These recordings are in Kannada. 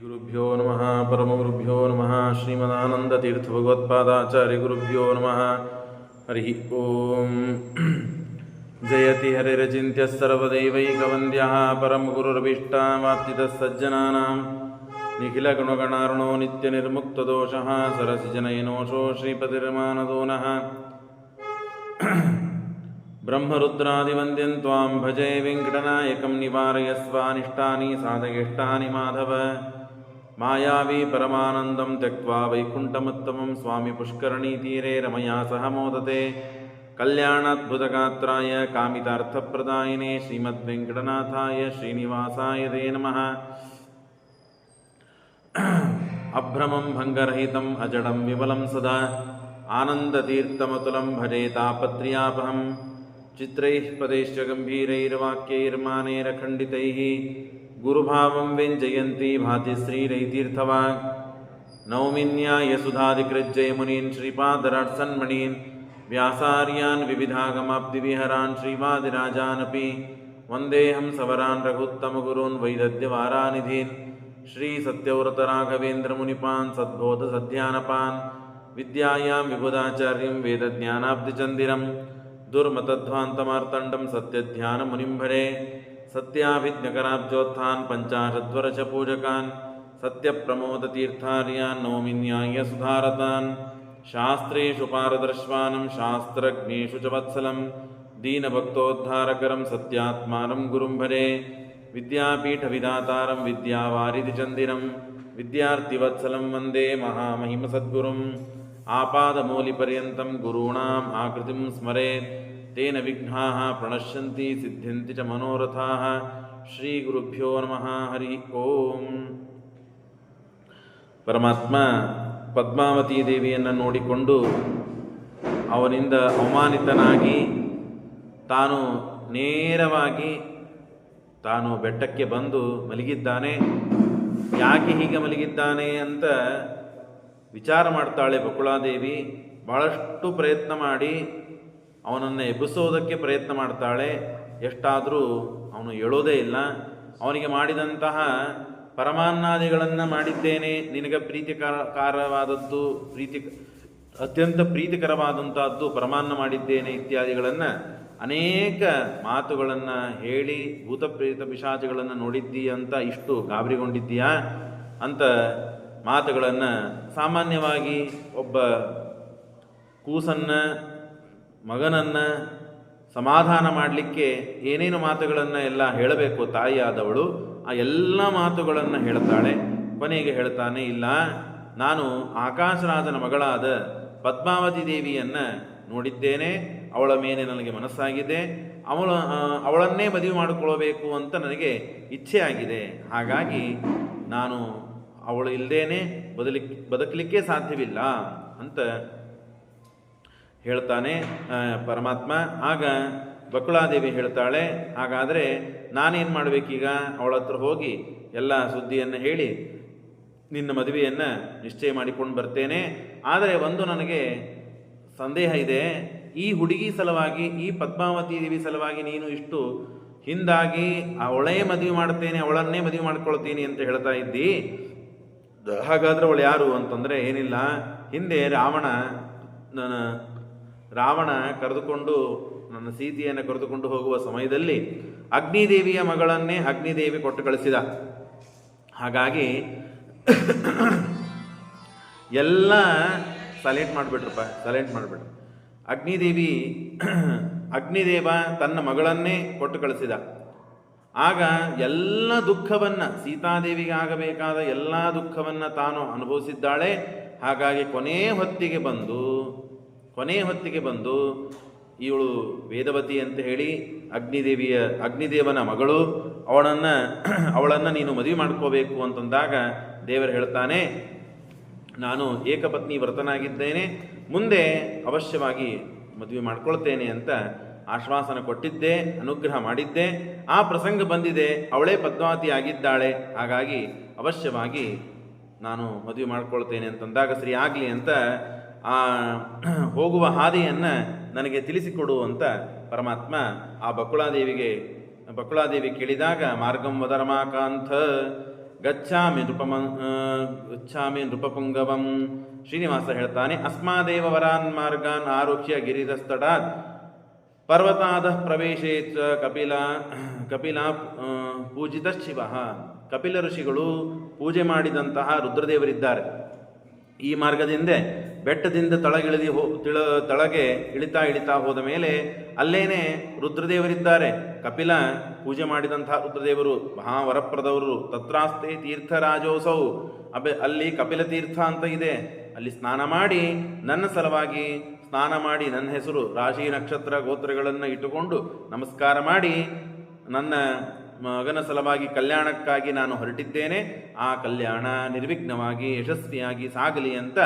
ಗುರುಭ್ಯೋ ನಮಃ ಪರಮಗುರುಭ್ಯೋ ನಮಃ ಶ್ರೀಮದಾನಂದತೀರ್ಥ ಭಗವತ್ಪಾದಾಚಾರ್ಯ ಗುರುಭ್ಯೋ ನಮಃ ಹರಿ ಓಂ ಜಯತಿ ಹರಿರಚಿಂತ್ಯ ಸರ್ವದೈವೈಕವಂದ್ಯಃ ಪರಮಗುರುರಭೀಷ್ಟವಾಪ್ತಿತಃ ಸಜ್ಜನಾನಾಂ ನಿಖಿಲಗುಣಗಣಾರ್ಣೋ ನಿತ್ಯನಿರ್ಮುಕ್ತದೋಷಃ ಸರಸಿಜನಯನೋಷೋ ಶ್ರೀಪತಿರ್ಮಾನದೋ ನಃ ಬ್ರಹ್ಮರುದ್ರಾದಿವಂದ್ಯಂ ತ್ವಾಂ ಭಜೆ ವೆಂಕಟನಾಯಕಂ ನಿವಾರಯಸ್ವಾನಿಷ್ಟಾನಿ ಸಾಧಯೇಷ್ಟಾನಿ ಮಾಧವ ಮಾಯಾವಿ ಪರಮಾನಂದಂ ತ್ಯಕ್ವಾ ವೈಕುಂಠಮುತ್ತಮಂ ಸ್ವಾಮಿ ಪುಷ್ಕರಣೀತೀರೆ ರಮಯಾ ಸಹ ಮೋದತೆ ಕಲ್ಯಾಣಾದ್ಭುತಗಾತ್ರಾಯ ಕಾಮಿತಾರ್ಥಪ್ರದಾಯಿನೇ ಶ್ರೀಮದ್ವೆಂಕಟನಾಥಾಯ ಶ್ರೀನಿವಾಸಾಯ ತೇ ನಮಃ. ಅಭ್ರಮಂ ಭಂಗರಹಿತಂ ಅಜಡಂ ವಿಮಲಂ ಸದಾ ಆನಂದತೀರ್ಥಮತುಲಂ ಭಜೆ ತಾಪತ್ರ್ಯಾಪಹಂ ಚಿತ್ರೈಃ ಪದೈಶ್ಚ ಗಂಭೀರೈರ್ವಾಕ್ಯೈರ್ಮಾನೈರಖಂಡಿತೈಃ ಗುರುಭಾವಂ ವ್ಯಂಜಯಂತಿ ಭಾತಿ ಶ್ರೀರೈತೀರ್ಥವಾಗ್ ನೌಮಿನ್ಯಾಯ ಸುಧಾಧಿಕೃಜ್ಜಯ ಮುನೀನ್ ಶ್ರೀಪಾದರಾಟ್ಸನ್ಮಣೀನ್ ವ್ಯಾಸಾರ್ಯಾನ್ ವಿವಿಧಾಗಮಾಬ್ಧಿವಿಹರಾನ್ ಶ್ರೀವಾದಿರಾಜಾನಪಿ ವಂದೇಹಂ ಸವರಾನ್ ರಘುತ್ತಮಗುರೂನ್ ವೈದದ್ಯವಾರಾನಿಧೀನ್ ಶ್ರೀ ಸತ್ಯವ್ರತರಾಘವೇಂದ್ರ ಮುನಿಪಾನ್ ಸದ್ಬೋಧ ಸಧ್ಯಾನಪಾನ್ ವಿದ್ಯಾಯಾಂ ವಿಬುಧಾಚಾರ್ಯಂ ವೇದಜ್ಞಾನಾಬ್ಧಿಚಂದಿರಂ ದುರ್ಮತಧ್ವಾಂತಮಾರ್ತಂಡಂ ಸತ್ಯಧ್ಯಾನ ಮುನಿಂಭರೆ ಸತ್ಯಾಭಿಜ್ಞಕರಾಬ್ಜೋತ್ಥಾನ್ ಪಂಚಾಶದ್ವರಚ ಪೂಜಕಾನ್ ಸತ್ಯಪ್ರಮೋದತೀರ್ಥಾರ್ಯಾನ್ ನೌಮಿನ್ಯಾಯ ಸುಧಾರತಾನ್ ಶಾಸ್ತ್ರೇಷು ಪಾರದರ್ಶ್ವಾನಂ ಶಾಸ್ತ್ರಜ್ಞೇಷು ಚ ವತ್ಸಲಂ ದೀನಭಕ್ತೋದ್ಧಾರಕರಂ ಸತ್ಯಾತ್ಮಾನಂ ಗುರುಂಭರೆ ವಿದ್ಯಾಪೀಠವಿದಾತಾರಂ ವಿದ್ಯಾವಾರಿಧಿಚಂದಿರಂ ವಿದ್ಯಾರ್ಥಿವತ್ಸಲಂ ವಂದೇ ಮಹಾಮಹಿಮಸದ್ಗುರುಂ ಆಪಾದಮೂಲಿಪರ್ಯಂತಂ ಗುರುಣಾಂ ಆಕೃತಿಂ ಸ್ಮರೇತ್ ತೇನ ವಿಘ್ನಾಃ ಪ್ರಣಶ್ಯಂತಿ ಸಿದ್ಧ್ಯಂತಿ ಚ ಮನೋರಥಾಃ. ಶ್ರೀ ಗುರುಭ್ಯೋ ನಮಃ ಹರಿ ಓಂ. ಪರಮಾತ್ಮ ಪದ್ಮಾವತಿ ದೇವಿಯನ್ನು ನೋಡಿಕೊಂಡು ಅವನಿಂದ ಅವಮಾನಿತನಾಗಿ ತಾನು ನೇರವಾಗಿ ತಾನು ಬೆಟ್ಟಕ್ಕೆ ಬಂದು ಮಲಗಿದ್ದಾನೆ. ಯಾಕೆ ಹೀಗೆ ಮಲಗಿದ್ದಾನೆ ಅಂತ ವಿಚಾರ ಮಾಡ್ತಾಳೆ ಬಕುಳಾದೇವಿ. ಭಾಳಷ್ಟು ಪ್ರಯತ್ನ ಮಾಡಿ ಅವನನ್ನು ಎಬ್ಬಿಸೋದಕ್ಕೆ ಪ್ರಯತ್ನ ಮಾಡ್ತಾಳೆ. ಎಷ್ಟಾದರೂ ಅವನು ಹೇಳೋದೇ ಇಲ್ಲ. ಅವನಿಗೆ ಮಾಡಿದಂತಹ ಪರಮಾನ್ನಾದಿಗಳನ್ನು ಮಾಡಿದ್ದೇನೆ, ನಿನಗೆ ಪ್ರೀತಿಕಾರವಾದದ್ದು ಅತ್ಯಂತ ಪ್ರೀತಿಕರವಾದಂಥದ್ದು ಪರಮಾನ್ನ ಮಾಡಿದ್ದೇನೆ ಇತ್ಯಾದಿಗಳನ್ನು ಅನೇಕ ಮಾತುಗಳನ್ನು ಹೇಳಿ ಭೂತಪ್ರೇತ ಪಿಶಾಚಿಗಳನ್ನು ನೋಡಿದ್ದೀಯ ಅಂತ ಇಷ್ಟು ಗಾಬರಿಗೊಂಡಿದ್ದೀಯಾ ಅಂತ ಮಾತುಗಳನ್ನು ಸಾಮಾನ್ಯವಾಗಿ ಒಬ್ಬ ಕೂಸನ್ನು ಮಗನನ್ನು ಸಮಾಧಾನ ಮಾಡಲಿಕ್ಕೆ ಏನೇನು ಮಾತುಗಳನ್ನು ಎಲ್ಲ ಹೇಳಬೇಕು ತಾಯಿಯಾದವಳು ಆ ಎಲ್ಲ ಮಾತುಗಳನ್ನು ಹೇಳ್ತಾಳೆ. ಕೊನೆಗೆ ಹೇಳ್ತಾನೆ, ಇಲ್ಲ, ನಾನು ಆಕಾಶರಾಜನ ಮಗಳಾದ ಪದ್ಮಾವತಿ ದೇವಿಯನ್ನು ನೋಡಿದ್ದೇನೆ, ಅವಳ ಮೇಲೆ ನನಗೆ ಮನಸ್ಸಾಗಿದೆ, ಅವಳನ್ನೇ ಮದುವೆ ಮಾಡಿಕೊಳ್ಳಬೇಕು ಅಂತ ನನಗೆ ಇಚ್ಛೆ ಆಗಿದೆ. ಹಾಗಾಗಿ ನಾನು ಅವಳು ಇಲ್ಲದೇನೆ ಬದುಕಲಿಕ್ಕೆ ಸಾಧ್ಯವಿಲ್ಲ ಅಂತ ಹೇಳ್ತಾನೆ ಪರಮಾತ್ಮ. ಆಗ ಬಕುಳಾದೇವಿ ಹೇಳ್ತಾಳೆ, ಹಾಗಾದರೆ ನಾನೇನು ಮಾಡಬೇಕೀಗ? ಅವಳ ಹತ್ರ ಹೋಗಿ ಎಲ್ಲ ಸುದ್ದಿಯನ್ನು ಹೇಳಿ ನಿನ್ನ ಮದುವೆಯನ್ನು ನಿಶ್ಚಯ ಮಾಡಿಕೊಂಡು ಬರ್ತೇನೆ. ಆದರೆ ಒಂದು ನನಗೆ ಸಂದೇಹ ಇದೆ. ಈ ಹುಡುಗಿ ಸಲುವಾಗಿ, ಈ ಪದ್ಮಾವತಿ ದೇವಿ ಸಲುವಾಗಿ ನೀನು ಇಷ್ಟು ಹಿಂದಾಗಿ ಅವಳೇ ಮದುವೆ ಮಾಡ್ತೇನೆ, ಅವಳನ್ನೇ ಮದುವೆ ಮಾಡ್ಕೊಳ್ತೀನಿ ಅಂತ ಹೇಳ್ತಾ ಇದ್ದಿ. ಹಾಗಾದ್ರೆ ಅವಳು ಯಾರು ಅಂತಂದರೆ, ಏನಿಲ್ಲ, ಹಿಂದೆ ರಾವಣ ಕರೆದುಕೊಂಡು ನನ್ನ ಸೀತೆಯನ್ನು ಕರೆದುಕೊಂಡು ಹೋಗುವ ಸಮಯದಲ್ಲಿ ಅಗ್ನಿದೇವಿಯ ಮಗಳನ್ನೇ ಅಗ್ನಿದೇವಿ ಕೊಟ್ಟು ಕಳಿಸಿದ. ಹಾಗಾಗಿ ಎಲ್ಲ ಸೈಲೆಂಟ್ ಮಾಡಿಬಿಟ್ರು. ಅಗ್ನಿದೇವ ತನ್ನ ಮಗಳನ್ನೇ ಕೊಟ್ಟು ಕಳಿಸಿದ. ಆಗ ಎಲ್ಲ ದುಃಖವನ್ನು, ಸೀತಾದೇವಿಗೆ ಆಗಬೇಕಾದ ಎಲ್ಲ ದುಃಖವನ್ನು ತಾನು ಅನುಭವಿಸಿದ್ದಾಳೆ. ಹಾಗಾಗಿ ಕೊನೆ ಹೊತ್ತಿಗೆ ಬಂದು ಇವಳು ವೇದವತಿ ಅಂತ ಹೇಳಿ ಅಗ್ನಿದೇವನ ಮಗಳು, ಅವಳನ್ನು ನೀನು ಮದುವೆ ಮಾಡ್ಕೋಬೇಕು ಅಂತಂದಾಗ ದೇವರು ಹೇಳ್ತಾನೆ, ನಾನು ಏಕಪತ್ನಿ ವ್ರತನಾಗಿದ್ದೇನೆ, ಮುಂದೆ ಅವಶ್ಯವಾಗಿ ಮದುವೆ ಮಾಡ್ಕೊಳ್ತೇನೆ ಅಂತ ಆಶ್ವಾಸನ ಕೊಟ್ಟಿದ್ದೆ, ಅನುಗ್ರಹ ಮಾಡಿದ್ದೆ. ಆ ಪ್ರಸಂಗ ಬಂದಿದೆ, ಅವಳೇ ಪದ್ಮಾವತಿ ಆಗಿದ್ದಾಳೆ. ಹಾಗಾಗಿ ಅವಶ್ಯವಾಗಿ ನಾನು ಮದುವೆ ಮಾಡ್ಕೊಳ್ತೇನೆ ಅಂತಂದಾಗ ಸರಿ ಆಗಲಿ ಅಂತ ಆ ಹೋಗುವ ಹಾದಿಯನ್ನು ನನಗೆ ತಿಳಿಸಿಕೊಡು ಅಂತ ಪರಮಾತ್ಮ ಆ ಬಕುಳಾದೇವಿ ಕೇಳಿದಾಗ ಮಾರ್ಗಂ ವದರಮಾಕಾಂಥ ಗಚ್ಚಾಮಿ ನೃಪಪುಂಗವಂ. ಶ್ರೀನಿವಾಸ ಹೇಳ್ತಾನೆ, ಅಸ್ಮಾದೇವ ವರಾನ್ ಮಾರ್ಗಾನ್ ಆರುಹ್ಯ ಗಿರಿರಸ್ತಡಾತ್ ಪರ್ವತಾದ ಪ್ರವೇಶೇ ಕಪಿಲ ಪೂಜಿತ ಶಿವ. ಕಪಿಲ ಋಷಿಗಳು ಪೂಜೆ ಮಾಡಿದಂತಹ ರುದ್ರದೇವರಿದ್ದಾರೆ. ಈ ಮಾರ್ಗದಿಂದ ಬೆಟ್ಟದಿಂದ ತಳಗೆ ಇಳಿತಾ ಹೋದ ಮೇಲೆ ಅಲ್ಲೇನೆ ರುದ್ರದೇವರಿದ್ದಾರೆ. ಕಪಿಲ ಪೂಜೆ ಮಾಡಿದಂತಹ ರುದ್ರದೇವರು ಮಹಾವರಪ್ರದವರು. ತತ್ರಾಸ್ತೆ ತೀರ್ಥರಾಜೋಸೌ. ಅಲ್ಲಿ ಕಪಿಲ ತೀರ್ಥ ಅಂತ ಇದೆ. ಅಲ್ಲಿ ಸ್ನಾನ ಮಾಡಿ ನನ್ನ ಸಲುವಾಗಿ ಸ್ನಾನ ಮಾಡಿ ನನ್ನ ಹೆಸರು ರಾಶಿ ನಕ್ಷತ್ರ ಗೋತ್ರಗಳನ್ನು ಇಟ್ಟುಕೊಂಡು ನಮಸ್ಕಾರ ಮಾಡಿ ನನ್ನ ಮಗನ ಸಲುವಾಗಿ ಕಲ್ಯಾಣಕ್ಕಾಗಿ ನಾನು ಹೊರಟಿದ್ದೇನೆ. ಆ ಕಲ್ಯಾಣ ನಿರ್ವಿಘ್ನವಾಗಿ ಯಶಸ್ವಿಯಾಗಿ ಸಾಗಲಿ ಅಂತ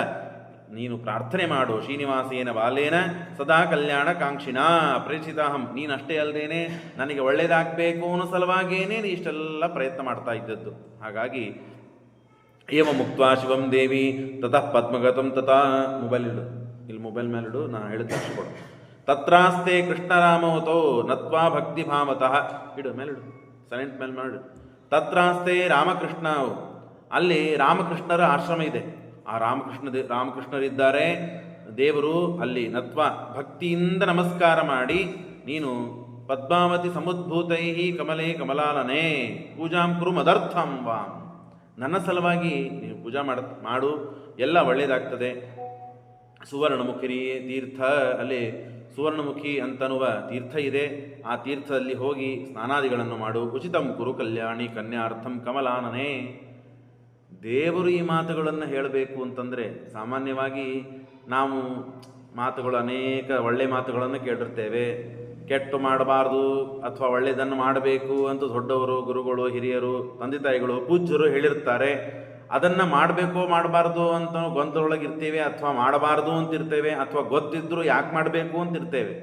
ನೀನು ಪ್ರಾರ್ಥನೆ ಮಾಡು. ಶ್ರೀನಿವಾಸೇನ ಬಾಲೇನ ಸದಾ ಕಲ್ಯಾಣ ಕಾಂಕ್ಷಿಣ ಪ್ರೇಷಿತಾಹಂ. ನೀನಷ್ಟೇ ಅಲ್ಲದೇನೆ ನನಗೆ ಒಳ್ಳೆಯದಾಗಬೇಕು ಅನ್ನೋ ಸಲುವಾಗಿಯೇ ನೀ ಇಷ್ಟೆಲ್ಲ ಪ್ರಯತ್ನ ಮಾಡ್ತಾ ಇದ್ದದ್ದು. ಹಾಗಾಗಿ ಏವ ಮುಕ್ತ ಶಿವಂ ದೇವಿ ತತಃ ಪದ್ಮಗತಂ ತಥಾ. ಮೊಬೈಲ್ ಇಡು, ಇಲ್ಲಿ ಮೊಬೈಲ್ ಮೇಲಿಡು, ನಾನು ಹೇಳಿದ ಕೊಡು. ತತ್ರಾಸ್ತೆ ಕೃಷ್ಣರಾಮವತೋ ನತ್ವಾ ಭಕ್ತಿ ಭಾವತಃ. ಇಡು ಮೇಲಿಡು, ಸೈಲೆಂಟ್ ಮೇಲೆ ಮಾಡು. ತತ್ರಾಸ್ತೆ ರಾಮಕೃಷ್ಣವು. ಅಲ್ಲಿ ರಾಮಕೃಷ್ಣರ ಆಶ್ರಮ ಇದೆ. ಆ ರಾಮಕೃಷ್ಣರಿದ್ದಾರೆ ದೇವರು ಅಲ್ಲಿ. ನತ್ವ ಭಕ್ತಿಯಿಂದ ನಮಸ್ಕಾರ ಮಾಡಿ ನೀನು ಪದ್ಮಾವತಿ ಸಮುದ್ಭೂತೈ ಕಮಲೇ ಕಮಲಾಲನೆ ಪೂಜಾಂ ಕುರು ಮದರ್ಥಂ ವಾಂ. ನನ್ನ ಸಲುವಾಗಿ ನೀವು ಪೂಜಾ ಮಾಡು, ಎಲ್ಲ ಒಳ್ಳೆಯದಾಗ್ತದೆ. ಸುವರ್ಣಮುಖಿ ತೀರ್ಥ, ಅಲ್ಲಿ ಸುವರ್ಣಮುಖಿ ಅಂತನ್ನುವ ತೀರ್ಥ ಇದೆ. ಆ ತೀರ್ಥದಲ್ಲಿ ಹೋಗಿ ಸ್ನಾನಾದಿಗಳನ್ನು ಮಾಡು. ಉಚಿತಂ ಕುರು ಕಲ್ಯಾಣಿ ಕನ್ಯಾರ್ಥಂ ಕಮಲಾನನೆ. ದೇವರು ಈ ಮಾತುಗಳನ್ನು ಹೇಳಬೇಕು ಅಂತಂದರೆ ಸಾಮಾನ್ಯವಾಗಿ ನಾವು ಮಾತುಗಳು ಅನೇಕ ಒಳ್ಳೆಯ ಮಾತುಗಳನ್ನು ಕೇಳಿರ್ತೇವೆ. ಕೆಟ್ಟು ಮಾಡಬಾರ್ದು ಅಥವಾ ಒಳ್ಳೆಯದನ್ನು ಮಾಡಬೇಕು ಅಂತ ದೊಡ್ಡವರು, ಗುರುಗಳು, ಹಿರಿಯರು, ತಂದೆ ತಾಯಿಗಳು, ಪೂಜ್ಯರು ಹೇಳಿರ್ತಾರೆ. ಅದನ್ನು ಮಾಡಬೇಕೋ ಮಾಡಬಾರ್ದು ಅಂತ ಗೊಂದಲೊಳಗಿರ್ತೇವೆ, ಅಥವಾ ಮಾಡಬಾರ್ದು ಅಂತಿರ್ತೇವೆ, ಅಥವಾ ಗೊತ್ತಿದ್ದರೂ ಯಾಕೆ ಮಾಡಬೇಕು ಅಂತಿರ್ತೇವೆ.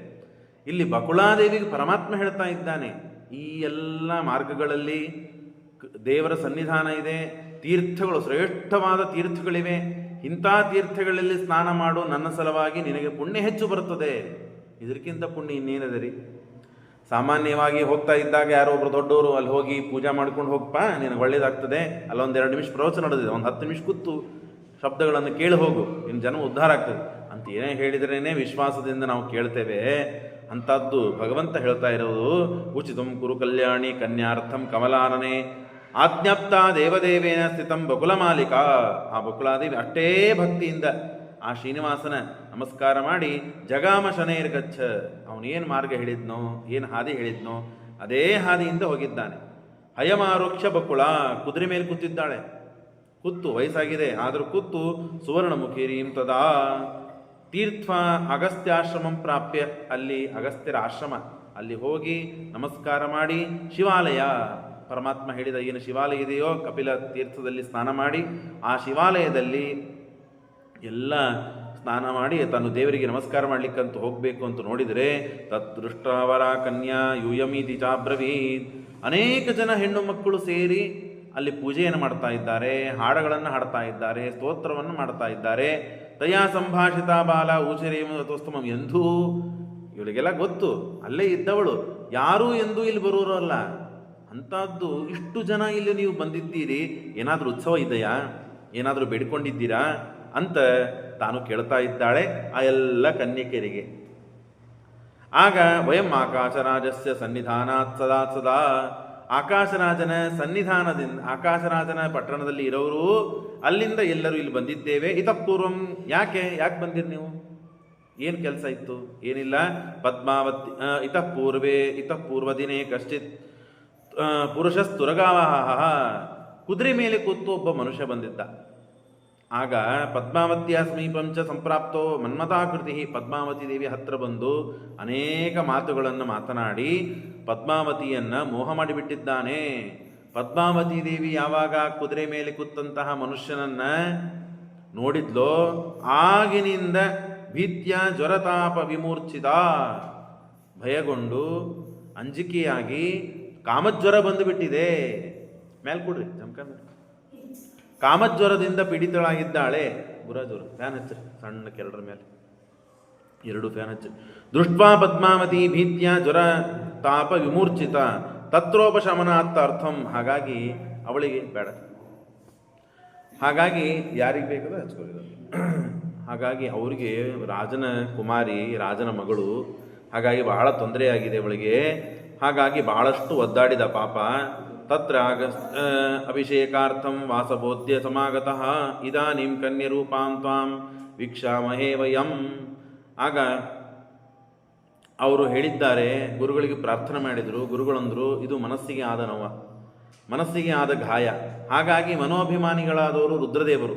ಇಲ್ಲಿ ಬಕುಳಾದೇವಿಗೆ ಪರಮಾತ್ಮ ಹೇಳ್ತಾ ಇದ್ದಾನೆ, ಈ ಎಲ್ಲ ಮಾರ್ಗಗಳಲ್ಲಿ ದೇವರ ಸನ್ನಿಧಾನ ಇದೆ, ತೀರ್ಥಗಳು ಶ್ರೇಷ್ಠವಾದ ತೀರ್ಥಗಳಿವೆ. ಇಂಥ ತೀರ್ಥಗಳಲ್ಲಿ ಸ್ನಾನ ಮಾಡು, ನನ್ನ ಸಲುವಾಗಿ ನಿನಗೆ ಪುಣ್ಯ ಹೆಚ್ಚು ಬರುತ್ತದೆ. ಇದಕ್ಕಿಂತ ಪುಣ್ಯ ಇನ್ನೇನದೆ ರೀ? ಸಾಮಾನ್ಯವಾಗಿ ಹೋಗ್ತಾ ಇದ್ದಾಗ ಯಾರೋ ಒಬ್ರು ದೊಡ್ಡವರು ಅಲ್ಲಿ ಹೋಗಿ ಪೂಜಾ ಮಾಡ್ಕೊಂಡು ಹೋಗಪ್ಪ, ನಿನಗೆ ಒಳ್ಳೇದಾಗ್ತದೆ, ಅಲ್ಲೊಂದು 2 ನಿಮಿಷ ಪ್ರವಚನ ನಡೆದಿದೆ, ಒಂದು 10 ನಿಮಿಷ ಕೂತು ಶಬ್ದಗಳನ್ನು ಕೇಳಿ ಹೋಗು, ನಿನ್ನ ಜನ ಉದ್ಧಾರ ಆಗ್ತದೆ ಅಂತ ಏನೇ ಹೇಳಿದ್ರೇ ವಿಶ್ವಾಸದಿಂದ ನಾವು ಕೇಳ್ತೇವೆ. ಅಂಥದ್ದು ಭಗವಂತ ಹೇಳ್ತಾ ಇರೋದು, ಉಚಿತಂ ಕುರು ಕಲ್ಯಾಣಿ ಕನ್ಯಾರ್ಥಂ ಕಮಲಾನನೆ ಆಜ್ಞಾಪ್ತ ದೇವದೇವೇನ ಸ್ಥಿತಂ ಬಕುಲ ಮಾಲಿಕಾ. ಆ ಬಕುಲಾದೇವಿ ಅಷ್ಟೇ ಭಕ್ತಿಯಿಂದ ಆ ಶ್ರೀನಿವಾಸನ ನಮಸ್ಕಾರ ಮಾಡಿ ಜಗಾಮ ಶನೈರ್ಗಚ್ಚ. ಅವನೇನು ಮಾರ್ಗ ಹೇಳಿದ್ನೋ, ಏನು ಹಾದಿ ಹೇಳಿದ್ನೋ ಅದೇ ಹಾದಿಯಿಂದ ಹೋಗಿದ್ದಾನೆ. ಹಯಮಾರುಕ್ಷ ಬಕುಳ, ಕುದುರೆ ಮೇಲೆ ಕೂತಿದ್ದಾಳೆ. ಕೂತು ವಯಸ್ಸಾಗಿದೆ, ಆದರೂ ಕೂತು ಸುವರ್ಣಮುಖಿರೀಂ ತದಾ ತೀರ್ಥ ಅಗಸ್ತ್ಯಾಶ್ರಮಂ ಪ್ರಾಪ್ಯ. ಅಲ್ಲಿ ಅಗಸ್ತ್ಯರ ಆಶ್ರಮ, ಅಲ್ಲಿ ಹೋಗಿ ನಮಸ್ಕಾರ ಮಾಡಿ ಶಿವಾಲಯ, ಪರಮಾತ್ಮ ಹೇಳಿದ ಏನು ಶಿವಾಲಯ ಇದೆಯೋ ಕಪಿಲ ತೀರ್ಥದಲ್ಲಿ ಸ್ನಾನ ಮಾಡಿ ಆ ಶಿವಾಲಯದಲ್ಲಿ ಎಲ್ಲ ಸ್ನಾನ ಮಾಡಿ ತಾನು ದೇವರಿಗೆ ನಮಸ್ಕಾರ ಮಾಡಲಿಕ್ಕಂತ ಹೋಗಬೇಕು ಅಂತ ನೋಡಿದರೆ ತದೃಷ್ಟವರ ಕನ್ಯಾ ಯೂಯಮೀತಿ ಚಾಬ್ರವೀತ್. ಅನೇಕ ಜನ ಹೆಣ್ಣು ಮಕ್ಕಳು ಸೇರಿ ಅಲ್ಲಿ ಪೂಜೆಯನ್ನು ಮಾಡ್ತಾ ಇದ್ದಾರೆ, ಹಾಡುಗಳನ್ನು ಹಾಡ್ತಾ ಇದ್ದಾರೆ, ಸ್ತೋತ್ರವನ್ನು ಮಾಡ್ತಾ ಇದ್ದಾರೆ. ತಯಾ ಸಂಭಾಷಿತ ಬಾಲ ಊಚರೇಮಸ್ತಮಂ. ಎಂದೂ ಇವಳಿಗೆಲ್ಲ ಗೊತ್ತು, ಅಲ್ಲೇ ಇದ್ದವಳು, ಯಾರೂ ಎಂದೂ ಇಲ್ಲಿ ಬರೋರು ಅಲ್ಲ. ಅಂಥದ್ದು ಇಷ್ಟು ಜನ ಇಲ್ಲಿ ನೀವು ಬಂದಿದ್ದೀರಿ, ಏನಾದರೂ ಉತ್ಸವ ಇದೆಯಾ, ಏನಾದರೂ ಬೇಡಿಕೊಂಡಿದ್ದೀರಾ ಅಂತ ತಾನು ಕೇಳ್ತಾ ಇದ್ದಾಳೆ ಆ ಎಲ್ಲ ಕನ್ಯಕೆಯರಿಗೆ. ಆಗ ವಯಂ ಆಕಾಶರಾಜಸ್ಯ ಸನ್ನಿಧಾನಾತ್ ಸದಾ ಸದಾ. ಆಕಾಶರಾಜನ ಸನ್ನಿಧಾನದಿಂದ, ಆಕಾಶರಾಜನ ಪಟ್ಟಣದಲ್ಲಿ ಇರೋರು ಅಲ್ಲಿಂದ ಎಲ್ಲರೂ ಇಲ್ಲಿ ಬಂದಿದ್ದೇವೆ. ಇತಃಪೂರ್ವಂ, ಯಾಕೆ ಬಂದಿರಿ ನೀವು, ಏನು ಕೆಲಸ ಇತ್ತು? ಏನಿಲ್ಲ. ಪದ್ಮಾವತಿ ಇತಃಪೂರ್ವ ದಿನೇ ಕಶ್ಚಿತ್ ಪುರುಷಸ್ತುರಗಾವಹ. ಕುದುರೆ ಮೇಲೆ ಕೂತು ಒಬ್ಬ ಮನುಷ್ಯ ಬಂದಿದ್ದ. ಆಗ ಪದ್ಮಾವತಿಯ ಸಮೀಪಂಚ ಸಂಪ್ರಾಪ್ತೋ ಮನ್ಮತಾಕೃತಿ. ಪದ್ಮಾವತಿ ದೇವಿ ಹತ್ರ ಬಂದು ಅನೇಕ ಮಾತುಗಳನ್ನು ಮಾತನಾಡಿ ಪದ್ಮಾವತಿಯನ್ನು ಮೋಹ ಮಾಡಿಬಿಟ್ಟಿದ್ದಾನೆ. ಪದ್ಮಾವತಿ ದೇವಿ ಯಾವಾಗ ಕುದುರೆ ಮೇಲೆ ಕೂತಂತಹ ಮನುಷ್ಯನನ್ನ ನೋಡಿದ್ಲೋ ಆಗಿನಿಂದ ಭೀತ್ಯ ಜ್ವರತಾಪ ವಿಮೂರ್ಛಿತ, ಭಯಗೊಂಡು ಅಂಜಿಕೆಯಾಗಿ ಕಾಮಜ್ವರ ಬಂದುಬಿಟ್ಟಿದೆ. ಮೇಲೆ ಕೊಡ್ರಿ ಜಮಕ. ಕಾಮಜ್ವರದಿಂದ ಪೀಡಿತಳಾಗಿದ್ದಾಳೆ. ಗುರಾಜೋರು ಫ್ಯಾನ್ ಹಚ್ಚ್ರಿ, ಸಣ್ಣ ಕೆರಡರ ಮೇಲೆ 2 ಫ್ಯಾನ್ ಹಚ್ಚ್ರಿ. ದೃಷ್ಟ್ವಾ ಪದ್ಮಾವತಿ ಭೀತ್ಯ ಜ್ವರ ತಾಪ ವಿಮೂರ್ಛಿತ ತತ್ರೋಪಶಮನಾರ್ಥ ಅರ್ಥಂ. ಹಾಗಾಗಿ ಅವಳಿಗೆ ಬೇಡ, ಹಾಗಾಗಿ ಯಾರಿಗೆ ಬೇಕಾದ್ರೂ ಹಚ್ಕೊಳ್ಳಿ. ಹಾಗಾಗಿ ಅವರಿಗೆ ರಾಜನ ಕುಮಾರಿ, ರಾಜನ ಮಗಳು, ಹಾಗಾಗಿ ಬಹಳ ತೊಂದರೆಯಾಗಿದೆ ಅವಳಿಗೆ. ಹಾಗಾಗಿ ಬಹಳಷ್ಟು ಒದ್ದಾಡಿದ ಪಾಪ. ತತ್ರ ಅಭಿಷೇಕಾರ್ಥಂ ವಾಸಬೋಧ್ಯ ಸಮಾಗತಃ ಇದಾನಿಂ ಕನ್ಯರೂಪಾಂ ತ್ವಾಂ ವೀಕ್ಷಾಮಹೇ ವಯಂ. ಆಗ ಅವರು ಹೇಳಿದ್ದಾರೆ, ಗುರುಗಳಿಗೆ ಪ್ರಾರ್ಥನೆ ಮಾಡಿದರು. ಗುರುಗಳಂದರು, ಇದು ಮನಸ್ಸಿಗೆ ಆದ ನೋವ, ಮನಸ್ಸಿಗೆ ಆದ ಗಾಯ. ಹಾಗಾಗಿ ಮನೋಭಿಮಾನಿಗಳಾದವರು ರುದ್ರದೇವರು.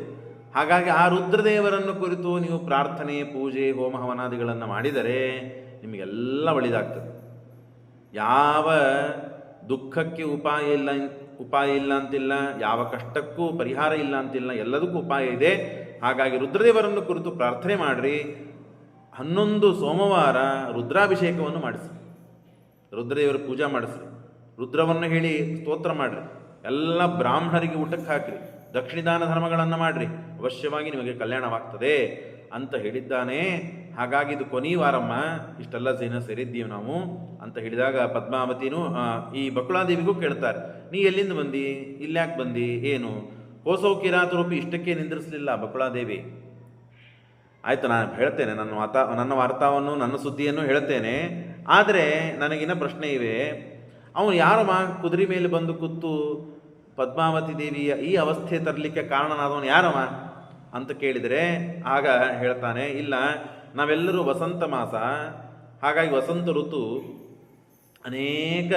ಹಾಗಾಗಿ ಆ ರುದ್ರದೇವರನ್ನು ಕುರಿತು ನೀವು ಪ್ರಾರ್ಥನೆ, ಪೂಜೆ, ಹೋಮ ಹವನಾದಿಗಳನ್ನು ಮಾಡಿದರೆ ನಿಮಗೆಲ್ಲ ಒಳಿದಾಗ್ತದೆ. ಯಾವ ದುಃಖಕ್ಕೆ ಉಪಾಯ ಇಲ್ಲ ಅಂತಿಲ್ಲ, ಯಾವ ಕಷ್ಟಕ್ಕೂ ಪರಿಹಾರ ಇಲ್ಲ ಅಂತಿಲ್ಲ, ಎಲ್ಲದಕ್ಕೂ ಉಪಾಯ ಇದೆ. ಹಾಗಾಗಿ ರುದ್ರದೇವರನ್ನು ಕುರಿತು ಪ್ರಾರ್ಥನೆ ಮಾಡಿರಿ. 11 ಸೋಮವಾರ ರುದ್ರಾಭಿಷೇಕವನ್ನು ಮಾಡಿಸ್ರಿ, ರುದ್ರದೇವರ ಪೂಜಾ ಮಾಡಿಸ್ರಿ, ರುದ್ರವನ್ನು ಹೇಳಿ ಸ್ತೋತ್ರ ಮಾಡಿರಿ, ಎಲ್ಲ ಬ್ರಾಹ್ಮಣರಿಗೆ ಊಟಕ್ಕೆ ಹಾಕಿರಿ, ದಕ್ಷಿಣದಾನ ಧರ್ಮಗಳನ್ನು ಮಾಡಿರಿ, ಅವಶ್ಯವಾಗಿ ನಿಮಗೆ ಕಲ್ಯಾಣವಾಗ್ತದೆ ಅಂತ ಹೇಳಿದ್ದಾನೆ. ಹಾಗಾಗಿ ಇದು ಕೊನೆಯ ವಾರಮ್ಮ, ಇಷ್ಟೆಲ್ಲ ಸೇರಿದ್ದೀವಿ ನಾವು ಅಂತ ಹೇಳಿದಾಗ ಪದ್ಮಾವತಿನೂ ಈ ಬಕುಳಾದೇವಿಗೂ ಕೇಳ್ತಾರೆ, ನೀ ಎಲ್ಲಿಂದ ಬಂದಿ, ಇಲ್ಯಾಕೆ ಬಂದಿ, ಏನು ಕೋಸೋ ಕಿರಾತರೂಪಿ ಇಷ್ಟಕ್ಕೆ ನಿಂದಿರಿಸಲಿಲ್ಲ ಬಕುಳಾದೇವಿ. ಆಯಿತು, ನಾನು ಹೇಳ್ತೇನೆ, ನನ್ನ ವಾರ್ತಾವನ್ನು, ನನ್ನ ಸುದ್ದಿಯನ್ನು ಹೇಳ್ತೇನೆ. ಆದರೆ ನನಗಿನ್ನ ಪ್ರಶ್ನೆ ಇವೆ. ಅವನು ಯಾರಮ್ಮ ಕುದುರೆ ಮೇಲೆ ಬಂದು ಕೂತು ಪದ್ಮಾವತಿ ದೇವಿಯ ಈ ಅವಸ್ಥೆ ತರಲಿಕ್ಕೆ ಕಾರಣನಾದವನು ಯಾರಮ್ಮ ಅಂತ ಕೇಳಿದರೆ ಆಗ ಹೇಳ್ತಾನೆ, ಇಲ್ಲ, ನಾವೆಲ್ಲರೂ ವಸಂತ ಮಾಸ, ಹಾಗಾಗಿ ವಸಂತ ಋತು, ಅನೇಕ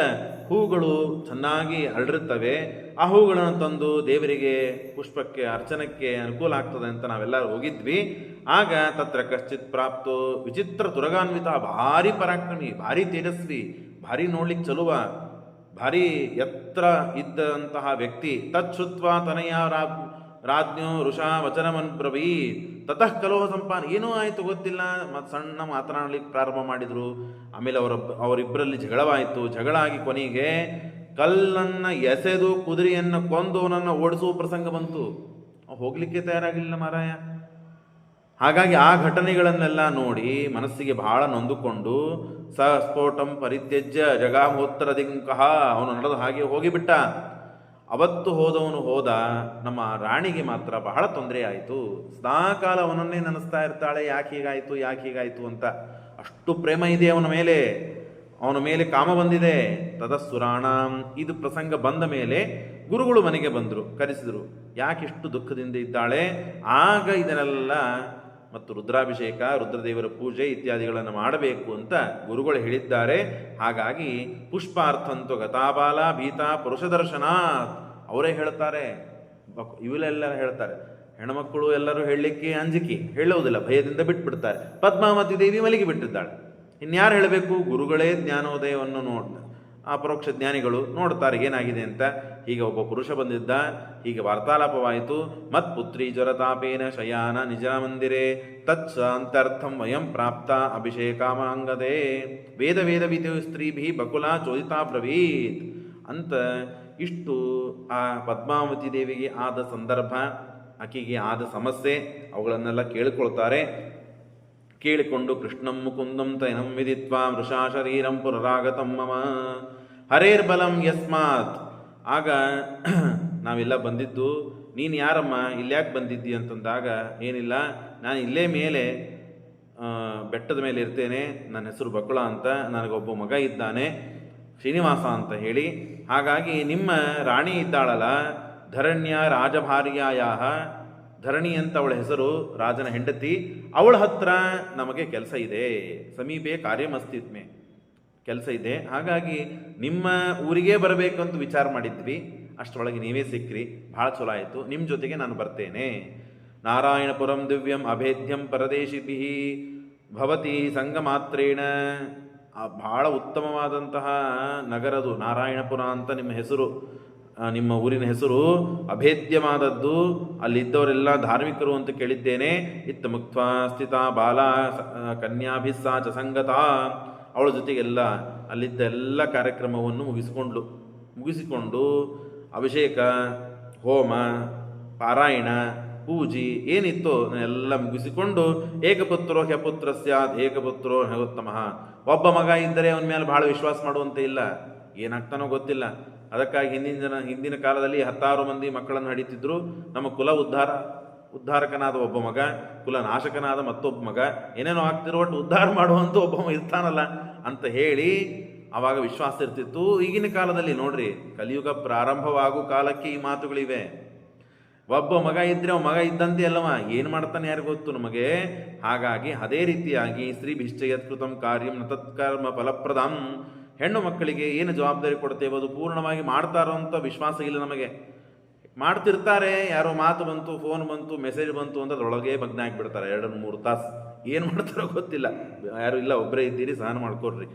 ಹೂಗಳು ಚೆನ್ನಾಗಿ ಅರಳಿರ್ತವೆ. ಆ ಹೂಗಳನ್ನು ತಂದು ದೇವರಿಗೆ ಪುಷ್ಪಕ್ಕೆ ಅರ್ಚನಕ್ಕೆ ಅನುಕೂಲ ಆಗ್ತದೆ ಅಂತ ನಾವೆಲ್ಲರೂ ಹೋಗಿದ್ವಿ. ಆಗ ತತ್ರ ಕಶ್ಚಿತ್ ಪ್ರಾಪ್ತೋ ವಿಚಿತ್ರ ತುರಗಾನ್ವಿತ, ಭಾರಿ ಪರಾಕ್ರಮಿ, ಭಾರಿ ತೇಜಸ್ವಿ, ಭಾರಿ ನೋಡ್ಲಿಕ್ಕೆ ಚಲುವ, ಭಾರಿ ಎತ್ತರ ಇದ್ದಂತಹ ವ್ಯಕ್ತಿ. ತಚ್ಛುತ್ವ ತನಯ ರಾಜ್ಞೋ ಋಷಾ ವಚನಮನ್ಬ್ರವೀ ತತಃ ಕಲೋಹ ಸಂಪಾನ. ಏನೂ ಆಯಿತು ಗೊತ್ತಿಲ್ಲ, ಮತ್ತು ಸಣ್ಣ ಮಾತನಾಡಲಿಕ್ಕೆ ಪ್ರಾರಂಭ ಮಾಡಿದರು. ಆಮೇಲೆ ಅವರಿಬ್ಬರಲ್ಲಿ ಜಗಳವಾಯಿತು. ಜಗಳ ಆಗಿ ಕೊನೆಗೆ ಕಲ್ಲನ್ನು ಎಸೆದು ಕುದುರೆಯನ್ನು ಕೊಂದು ಅವನನ್ನು ಓಡಿಸುವ ಪ್ರಸಂಗ ಬಂತು. ಹೋಗಲಿಕ್ಕೆ ತಯಾರಾಗಲಿಲ್ಲ ಮಾರಾಯ. ಹಾಗಾಗಿ ಆ ಘಟನೆಗಳನ್ನೆಲ್ಲ ನೋಡಿ ಮನಸ್ಸಿಗೆ ಬಹಳ ನೊಂದುಕೊಂಡು ಸ್ಫೋಟಂ ಪರಿತ್ಯಜ್ಯ ಜಗಾಮೋತ್ತರ ದಿಕ್ಕಃ, ಅವನು ನಡೆದ ಹಾಗೆ ಹೋಗಿಬಿಟ್ಟ. ಅವತ್ತು ಹೋದವನು ಹೋದ. ನಮ್ಮ ರಾಣಿಗೆ ಮಾತ್ರ ಬಹಳ ತೊಂದರೆ ಆಯಿತು. ಸದಾಕಾಲ ಅವನನ್ನೇ ನೆನೆಸ್ತಾ ಇರ್ತಾಳೆ, ಯಾಕೆ ಹೀಗಾಯಿತು ಅಂತ. ಅಷ್ಟು ಪ್ರೇಮ ಇದೆ ಅವನ ಮೇಲೆ ಕಾಮ ಬಂದಿದೆ. ತದಸ್ಸುರಾಣಾಂ, ಇದು ಪ್ರಸಂಗ ಬಂದ ಮೇಲೆ ಗುರುಗಳು ಮನೆಗೆ ಬಂದರು, ಕರೆಸಿದರು. ಯಾಕಿಷ್ಟು ದುಃಖದಿಂದ ಇದ್ದಾಳೆ? ಆಗ ಇದನ್ನೆಲ್ಲ ಮತ್ತು ರುದ್ರಾಭಿಷೇಕ, ರುದ್ರದೇವರ ಪೂಜೆ ಇತ್ಯಾದಿಗಳನ್ನು ಮಾಡಬೇಕು ಅಂತ ಗುರುಗಳು ಹೇಳಿದ್ದಾರೆ. ಹಾಗಾಗಿ ಪುಷ್ಪಾರ್ಥಂತು ಗತಾಬಾಲ ಭೀತಾ ಪುರುಷ ದರ್ಶನಾತ್, ಅವರೇ ಹೇಳ್ತಾರೆ, ಇವೆಲ್ಲ ಹೇಳ್ತಾರೆ. ಹೆಣ್ಮಕ್ಕಳು ಎಲ್ಲರೂ ಹೇಳಲಿಕ್ಕೆ ಅಂಜಿಕೆ, ಹೇಳುವುದಿಲ್ಲ, ಭಯದಿಂದ ಬಿಟ್ಬಿಡ್ತಾರೆ. ಪದ್ಮಾವತಿ ದೇವಿ ಮಲಗಿ ಬಿಟ್ಟಿದ್ದಾಳೆ. ಇನ್ಯಾರು ಹೇಳಬೇಕು? ಗುರುಗಳೇ ಜ್ಞಾನೋದಯವನ್ನು ಅಪರೋಕ್ಷ ಜ್ಞಾನಿಗಳು ನೋಡ್ತಾರೆ ಏನಾಗಿದೆ ಅಂತ. ಹೀಗೆ ಒಬ್ಬ ಪುರುಷ ಬಂದಿದ್ದ, ಹೀಗೆ ವಾರ್ತಾಲಾಪವಾಯಿತು. ಮತ್ಪುತ್ರಿ ಜ್ವರತಾಪೇನ ಶಯಾನ ನಿಜ ಮಂದಿರೇ ತತ್ಸ ಅಂತರ್ಥಂ ವಯಂ ಪ್ರಾಪ್ತ ಅಭಿಷೇಕಾಮಾಂಗದೇ ವೇದ ವಿಧು ಸ್ತ್ರೀಭಿ ಬಕುಲ ಚೋದಿತಾ ಬ್ರವೀತ್ ಅಂತ. ಇಷ್ಟು ಆ ಪದ್ಮಾವತಿ ದೇವಿಗೆ ಆದ ಸಂದರ್ಭ, ಆಕೆಗೆ ಆದ ಸಮಸ್ಯೆ, ಅವುಗಳನ್ನೆಲ್ಲ ಕೇಳಿಕೊಳ್ತಾರೆ. ಕೇಳಿಕೊಂಡು ಕೃಷ್ಣಂ ಮುಕುಂದಂ ತೈನಂ ವಿದಿತ್ವಾ ವೃಷಾ ಶರೀರಂ ಪುನರಾಗತಂ ಮಮ ಹರೇರ್ಬಲಂ ಯಸ್ಮಾತ್. ಆಗ ನಾವೆಲ್ಲ ಬಂದಿದ್ದು, ನೀನು ಯಾರಮ್ಮ, ಇಲ್ಯಾಕೆ ಬಂದಿದ್ದಿ ಅಂತಂದಾಗ, ಏನಿಲ್ಲ, ನಾನು ಇಲ್ಲೇ ಮೇಲೆ ಬೆಟ್ಟದ ಮೇಲೆ ಇರ್ತೇನೆ, ನನ್ನ ಹೆಸರು ಬಕುಳ ಅಂತ, ನನಗೊಬ್ಬ ಮಗ ಇದ್ದಾನೆ ಶ್ರೀನಿವಾಸ ಅಂತ ಹೇಳಿ. ಹಾಗಾಗಿ ನಿಮ್ಮ ರಾಣಿ ಇದ್ದಾಳಲ್ಲ, ಧರಣ್ಯ ರಾಜಭಾರ್ಯಾಯಾಹ, ಧರಣಿ ಅಂತ ಅವಳ ಹೆಸರು, ರಾಜನ ಹೆಂಡತಿ, ಅವಳ ಹತ್ರ ನಮಗೆ ಕೆಲಸ ಇದೆ. ಸಮೀಪೆ ಕಾರ್ಯಮಸ್ತಿತ್ಮೆ, ಕೆಲಸ ಇದೆ. ಹಾಗಾಗಿ ನಿಮ್ಮ ಊರಿಗೇ ಬರಬೇಕಂತ ವಿಚಾರ ಮಾಡಿದ್ವಿ. ಅಷ್ಟರೊಳಗೆ ನೀವೇ ಸಿಕ್ಕ್ರಿ, ಭಾಳ ಚಲೋ ಆಯಿತು. ನಿಮ್ಮ ಜೊತೆಗೆ ನಾನು ಬರ್ತೇನೆ. ನಾರಾಯಣಪುರಂ ದಿವ್ಯಂ ಅಭೇದ್ಯಂ ಪರದೇಶಿಭಿ ಭವತಿ ಸಂಗಮಾತ್ರೇಣ. ಭಾಳ ಉತ್ತಮವಾದಂತಹ ನಗರದು ನಾರಾಯಣಪುರ ಅಂತ ನಿಮ್ಮ ಹೆಸರು, ನಿಮ್ಮ ಊರಿನ ಹೆಸರು ಅಭೇದ್ಯವಾದದ್ದು. ಅಲ್ಲಿದ್ದವರೆಲ್ಲ ಧಾರ್ಮಿಕರು ಅಂತ ಕೇಳಿದ್ದೇನೆ. ಇತ್ತ ಮುಕ್ತ ಸ್ಥಿತ ಬಾಲ ಕನ್ಯಾಭಿಸ್ಸಾ ಚ ಸಂಗತ. ಅವಳ ಜೊತೆಗೆಲ್ಲ ಅಲ್ಲಿದ್ದ ಎಲ್ಲ ಕಾರ್ಯಕ್ರಮವನ್ನು ಮುಗಿಸಿಕೊಂಡು ಅಭಿಷೇಕ, ಹೋಮ, ಪಾರಾಯಣ, ಪೂಜೆ ಏನಿತ್ತು ಎಲ್ಲ ಮುಗಿಸಿಕೊಂಡು ಏಕಪುತ್ರೋ ಹ್ಯಪುತ್ರ ಸ್ಯಾತ್ ಏಕಪುತ್ರೋ ಹ್ಯೋತ್ತಮ. ಒಬ್ಬ ಮಗ ಇದ್ದರೆ ಅವನ ಮೇಲೆ ಭಾಳ ವಿಶ್ವಾಸ ಮಾಡುವಂತೆ ಇಲ್ಲ, ಏನಾಗ್ತಾನೋ ಗೊತ್ತಿಲ್ಲ. ಅದಕ್ಕಾಗಿ ಹಿಂದಿನ ಕಾಲದಲ್ಲಿ 10 ಮಂದಿ ಮಕ್ಕಳನ್ನು ಹಡಿತಿದ್ರು. ನಮ್ಮ ಕುಲ ಉದ್ಧಾರಕನಾದ ಒಬ್ಬ ಮಗ, ಕುಲ ನಾಶಕನಾದ ಮತ್ತೊಬ್ಬ ಮಗ, ಏನೇನೋ ಆಗ್ತಿರೋ ಒಟ್ಟು ಉದ್ಧಾರ ಮಾಡುವಂಥ ಒಬ್ಬ ಇರ್ತಾನಲ್ಲ ಅಂತ ಹೇಳಿ ಆವಾಗ ವಿಶ್ವಾಸ ಇರ್ತಿತ್ತು. ಈಗಿನ ಕಾಲದಲ್ಲಿ ನೋಡ್ರಿ, ಕಲಿಯುಗ ಪ್ರಾರಂಭವಾಗುವ ಕಾಲಕ್ಕೆ ಈ ಮಾತುಗಳಿವೆ. ಒಬ್ಬ ಮಗ ಇದ್ರೆ ಅವ ಮಗ ಇದ್ದಂತೆ ಅಲ್ಲವ, ಏನು ಮಾಡ್ತಾನೆ ಯಾರು ಗೊತ್ತು ನಮಗೆ. ಹಾಗಾಗಿ ಅದೇ ರೀತಿಯಾಗಿ ಸ್ತ್ರೀಭಿಶ್ಚಯತ್ಕೃತಂ ಕಾರ್ಯಂ ನ ತತ್ಕರ್ಮ ಫಲಪ್ರದಂ. ಹೆಣ್ಣು ಮಕ್ಕಳಿಗೆ ಏನು ಜವಾಬ್ದಾರಿ ಕೊಡ್ತೇವೆ ಅದು ಪೂರ್ಣವಾಗಿ ಮಾಡ್ತಾರೋ ಅಂತ ವಿಶ್ವಾಸ ಇಲ್ಲ ನಮಗೆ. ಮಾಡ್ತಿರ್ತಾರೆ, ಯಾರೋ ಮಾತು ಬಂತು, ಫೋನ್ ಬಂತು, ಮೆಸೇಜ್ ಬಂತು ಅಂತ ಅದರೊಳಗೆ ಮಗ್ನ ಆಗಿಬಿಡ್ತಾರೆ 2-3 ತಾಸು. ಏನು ಮಾಡ್ತಾರೋ ಗೊತ್ತಿಲ್ಲ. ಯಾರು ಇಲ್ಲ, ಒಬ್ಬರೇ ಇದ್ದೀರಿ, ಸಹನ ಮಾಡ್ಕೊಡ್ರಿ.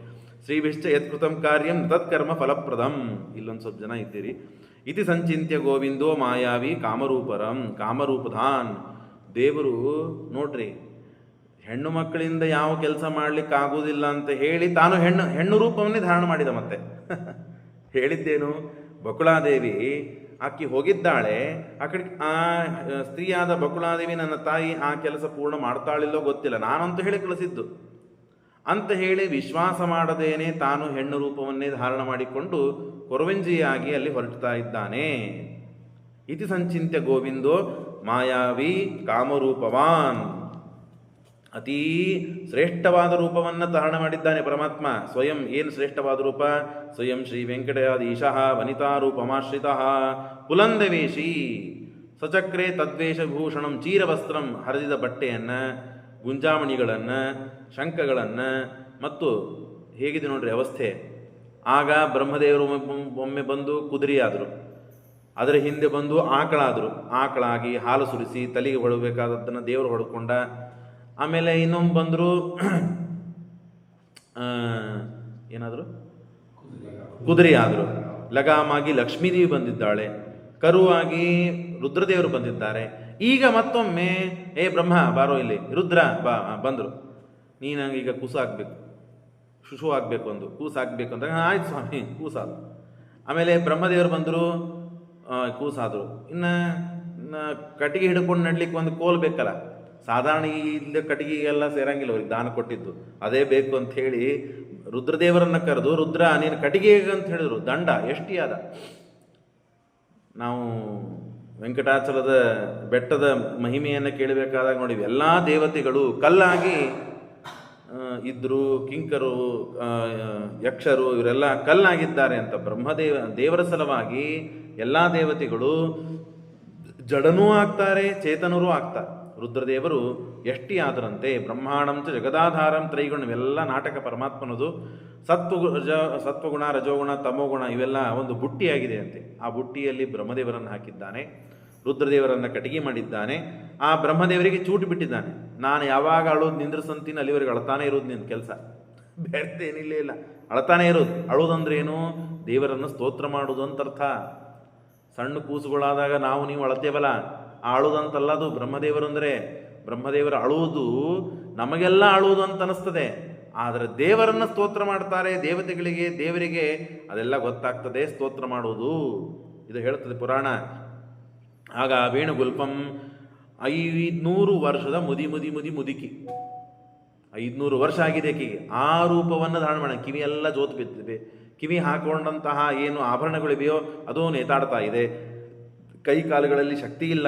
ಶ್ರೀಭಿಶ್ಚ ಯತ್ಕೃತಂ ಕಾರ್ಯಂ ತತ್ಕರ್ಮ ಫಲಪ್ರದಂ. ಇಲ್ಲೊಂದು ಸ್ವಲ್ಪ ಜನ ಇದ್ದೀರಿ. ಇತಿ ಸಂಚಿಂತ್ಯ ಗೋವಿಂದೋ ಮಾಯಾವಿ ಕಾಮರೂಪಧಾನ್. ದೇವರು ನೋಡ್ರಿ, ಹೆಣ್ಣು ಮಕ್ಕಳಿಂದ ಯಾವ ಕೆಲಸ ಮಾಡ್ಲಿಕ್ಕೆ ಆಗುವುದಿಲ್ಲ ಅಂತ ಹೇಳಿ ತಾನು ಹೆಣ್ಣು ರೂಪವನ್ನೇ ಧಾರಣ ಮಾಡಿದ. ಮತ್ತೆ ಹೇಳಿದ್ದೇನು, ಬಕುಳಾದೇವಿ ಆಕಿ ಹೋಗಿದ್ದಾಳೆ ಆ ಕಡೆ. ಆ ಸ್ತ್ರೀಯಾದ ಬಕುಳಾದೇವಿ, ನನ್ನ ತಾಯಿ ಆ ಕೆಲಸ ಪೂರ್ಣ ಮಾಡ್ತಾಳಿಲ್ಲೋ ಗೊತ್ತಿಲ್ಲ, ನಾನಂತೂ ಹೇಳಿ ಕಳಿಸಿದ್ದು ಅಂತ ಹೇಳಿ ವಿಶ್ವಾಸ ಮಾಡದೇನೆ ತಾನು ಹೆಣ್ಣು ರೂಪವನ್ನೇ ಧಾರಣ ಮಾಡಿಕೊಂಡು ಕೊರವಂಜಿಯಾಗಿ ಅಲ್ಲಿ ಹೊರಡ್ತಾ ಇದ್ದಾನೆ. ಇತಿ ಸಂಚಿಂತ್ಯ ಗೋವಿಂದೋ ಮಾಯಾವಿ ಕಾಮರೂಪವಾನ್. ಅತೀ ಶ್ರೇಷ್ಠವಾದ ರೂಪವನ್ನು ಧಾರಣ ಮಾಡಿದ್ದಾನೆ ಪರಮಾತ್ಮ ಸ್ವಯಂ. ಏನು ಶ್ರೇಷ್ಠವಾದ ರೂಪ? ಸ್ವಯಂ ಶ್ರೀ ವೆಂಕಟೇಶಃ ವನಿತಾ ರೂಪಮಾಶ್ರಿತಃ ಪುಲಂದವೇಶಿ ಸಚಕ್ರೆ ತದ್ವೇಷಭೂಷಣಂ ಚೀರವಸ್ತ್ರಂ. ಹರಿದ ಬಟ್ಟೆಯನ್ನು, ಗುಂಜಾಮಣಿಗಳನ್ನು, ಶಂಖಗಳನ್ನು ಮತ್ತು ಹೇಗಿದೆ ನೋಡ್ರಿ ಅವಸ್ಥೆ. ಆಗ ಬ್ರಹ್ಮದೇವರು ಒಮ್ಮೆ ಬಂದು ಕುದುರೆಯಾದರು, ಅದರ ಹಿಂದೆ ಬಂದು ಆಕಳಾದರು. ಆಕಳಾಗಿ ಹಾಲು ಸುರಿಸಿ ತಲೆಗೆ ಹೊಡಬೇಕಾದದ್ದನ್ನು ದೇವರು ಹೊಡ್ಕೊಂಡ. ಆಮೇಲೆ ಇನ್ನೊಮ್ಮೆ ಬಂದರು, ಏನಾದರೂ ಕುದುರೆ ಆದರು. ಲಗಾಮಾಗಿ ಲಕ್ಷ್ಮೀದೇವಿ ಬಂದಿದ್ದಾಳೆ, ಕರುವಾಗಿ ರುದ್ರದೇವರು ಬಂದಿದ್ದಾರೆ. ಈಗ ಮತ್ತೊಮ್ಮೆ ಏ ಬ್ರಹ್ಮ ಬಾರೋ ಇಲ್ಲಿ, ರುದ್ರ ಬಾ ಬಂದರು, ನೀನಾಗೀಗ ಕೂಸಾಗಬೇಕು, ಶಿಶು ಆಗಬೇಕು, ಒಂದು ಕೂಸಾಗಬೇಕು ಅಂತ. ಆಯ್ತು ಸ್ವಾಮಿ, ಕೂಸಾದ. ಆಮೇಲೆ ಬ್ರಹ್ಮದೇವರು ಬಂದರು, ಕೂಸಾದರು. ಇನ್ನು ಕಟ್ಟಿಗೆ ಹಿಡ್ಕೊಂಡು ನಡ್ಲಿಕ್ಕೆ ಒಂದು ಕೋಲ್ ಬೇಕಲ್ಲ. ಸಾಧಾರಣ ಇಲ್ಲ ಕಟ್ಟಿಗೆಗೆಲ್ಲ ಸೇರಂಗಿಲ್ಲ, ಅವ್ರಿಗೆ ದಾನ ಕೊಟ್ಟಿದ್ದು ಅದೇ ಬೇಕು ಅಂತ ಹೇಳಿ ರುದ್ರದೇವರನ್ನು ಕರೆದು, ರುದ್ರ ನೀನು ಕಟ್ಟಿಗೆ ಅಂತ ಹೇಳಿದ್ರು. ದಂಡ ಎಷ್ಟಿಯಾದ. ನಾವು ವೆಂಕಟಾಚಲದ ಬೆಟ್ಟದ ಮಹಿಮೆಯನ್ನು ಕೇಳಬೇಕಾದಾಗ ನೋಡಿವಿ, ಎಲ್ಲ ದೇವತೆಗಳು ಕಲ್ಲಾಗಿ ಇದ್ದರು. ಕಿಂಕರು, ಯಕ್ಷರು ಇವರೆಲ್ಲ ಕಲ್ಲಾಗಿದ್ದಾರೆ ಅಂತ. ದೇವರ ಸಲುವಾಗಿ ಎಲ್ಲ ದೇವತೆಗಳು ಜಡನೂ ಆಗ್ತಾರೆ, ಚೇತನರೂ ಆಗ್ತಾರೆ. ರುದ್ರದೇವರು ಎಷ್ಟಿ ಆದರಂತೆ. ಬ್ರಹ್ಮಾಂಡಂಚ ಜಗದಾಧಾರಂ ತ್ರೈಗುಣ, ಇವೆಲ್ಲ ನಾಟಕ ಪರಮಾತ್ಮನದು. ಸತ್ವಗುಣ, ರಜೋಗುಣ, ತಮೋಗುಣ ಇವೆಲ್ಲ ಒಂದು ಬುಟ್ಟಿಯಾಗಿದೆ ಅಂತೆ. ಆ ಬುಟ್ಟಿಯಲ್ಲಿ ಬ್ರಹ್ಮದೇವರನ್ನು ಹಾಕಿದ್ದಾನೆ, ರುದ್ರದೇವರನ್ನು ಕಟ್ಟಿಗೆ ಮಾಡಿದ್ದಾನೆ. ಆ ಬ್ರಹ್ಮದೇವರಿಗೆ ಚೂಟು ಬಿಟ್ಟಿದ್ದಾನೆ, ನಾನು ಯಾವಾಗ ಅಳೋದು ನಿಂದ್ರಿಸಂತೀನಿ ಅಲ್ಲಿವರೆಗೆ ಅಳ್ತಾನೆ ಇರೋದು ನಿನ್ನ ಕೆಲಸ, ಬೇರೆದೇನಿಲ್ಲೇ ಇಲ್ಲ, ಅಳ್ತಾನೆ ಇರೋದು. ಅಳೋದಂದ್ರೆ ಏನು? ದೇವರನ್ನು ಸ್ತೋತ್ರ ಮಾಡೋದು ಅಂತ ಅರ್ಥ. ಸಣ್ಣ ಕೂಸುಗಳಾದಾಗ ನಾವು ನೀವು ಅಳತೇವಲ್ಲ, ಆ ಅಳುವುದಂತಲ್ಲ ಅದು ಬ್ರಹ್ಮದೇವರು. ಅಂದರೆ ಬ್ರಹ್ಮದೇವರ ಅಳುವುದು ನಮಗೆಲ್ಲ ಅಳುವುದು ಅಂತ ಅನಿಸ್ತದೆ, ಆದರೆ ದೇವರನ್ನು ಸ್ತೋತ್ರ ಮಾಡ್ತಾರೆ. ದೇವತೆಗಳಿಗೆ, ದೇವರಿಗೆ ಅದೆಲ್ಲ ಗೊತ್ತಾಗ್ತದೆ ಸ್ತೋತ್ರ ಮಾಡುವುದು. ಇದು ಹೇಳ್ತದೆ ಪುರಾಣ. ಆಗ ವೇಣುಗುಲ್ಪಂ 500 ವರ್ಷದ ಮುದುಕಿ, 500 ವರ್ಷ ಆಗಿದೆ ಆಕೆಗೆ. ಆ ರೂಪವನ್ನು ಧಾರಣ ಮಾಡ, ಕಿವಿ ಎಲ್ಲ ಜೋತು ಬಿದ್ದಿದೆ, ಕಿವಿ ಹಾಕೊಂಡಂತಹ ಏನು ಆಭರಣಗಳಿವೆಯೋ ಅದು ನೇತಾಡ್ತಾ ಇದೆ, ಕೈ ಕಾಲುಗಳಲ್ಲಿ ಶಕ್ತಿ ಇಲ್ಲ.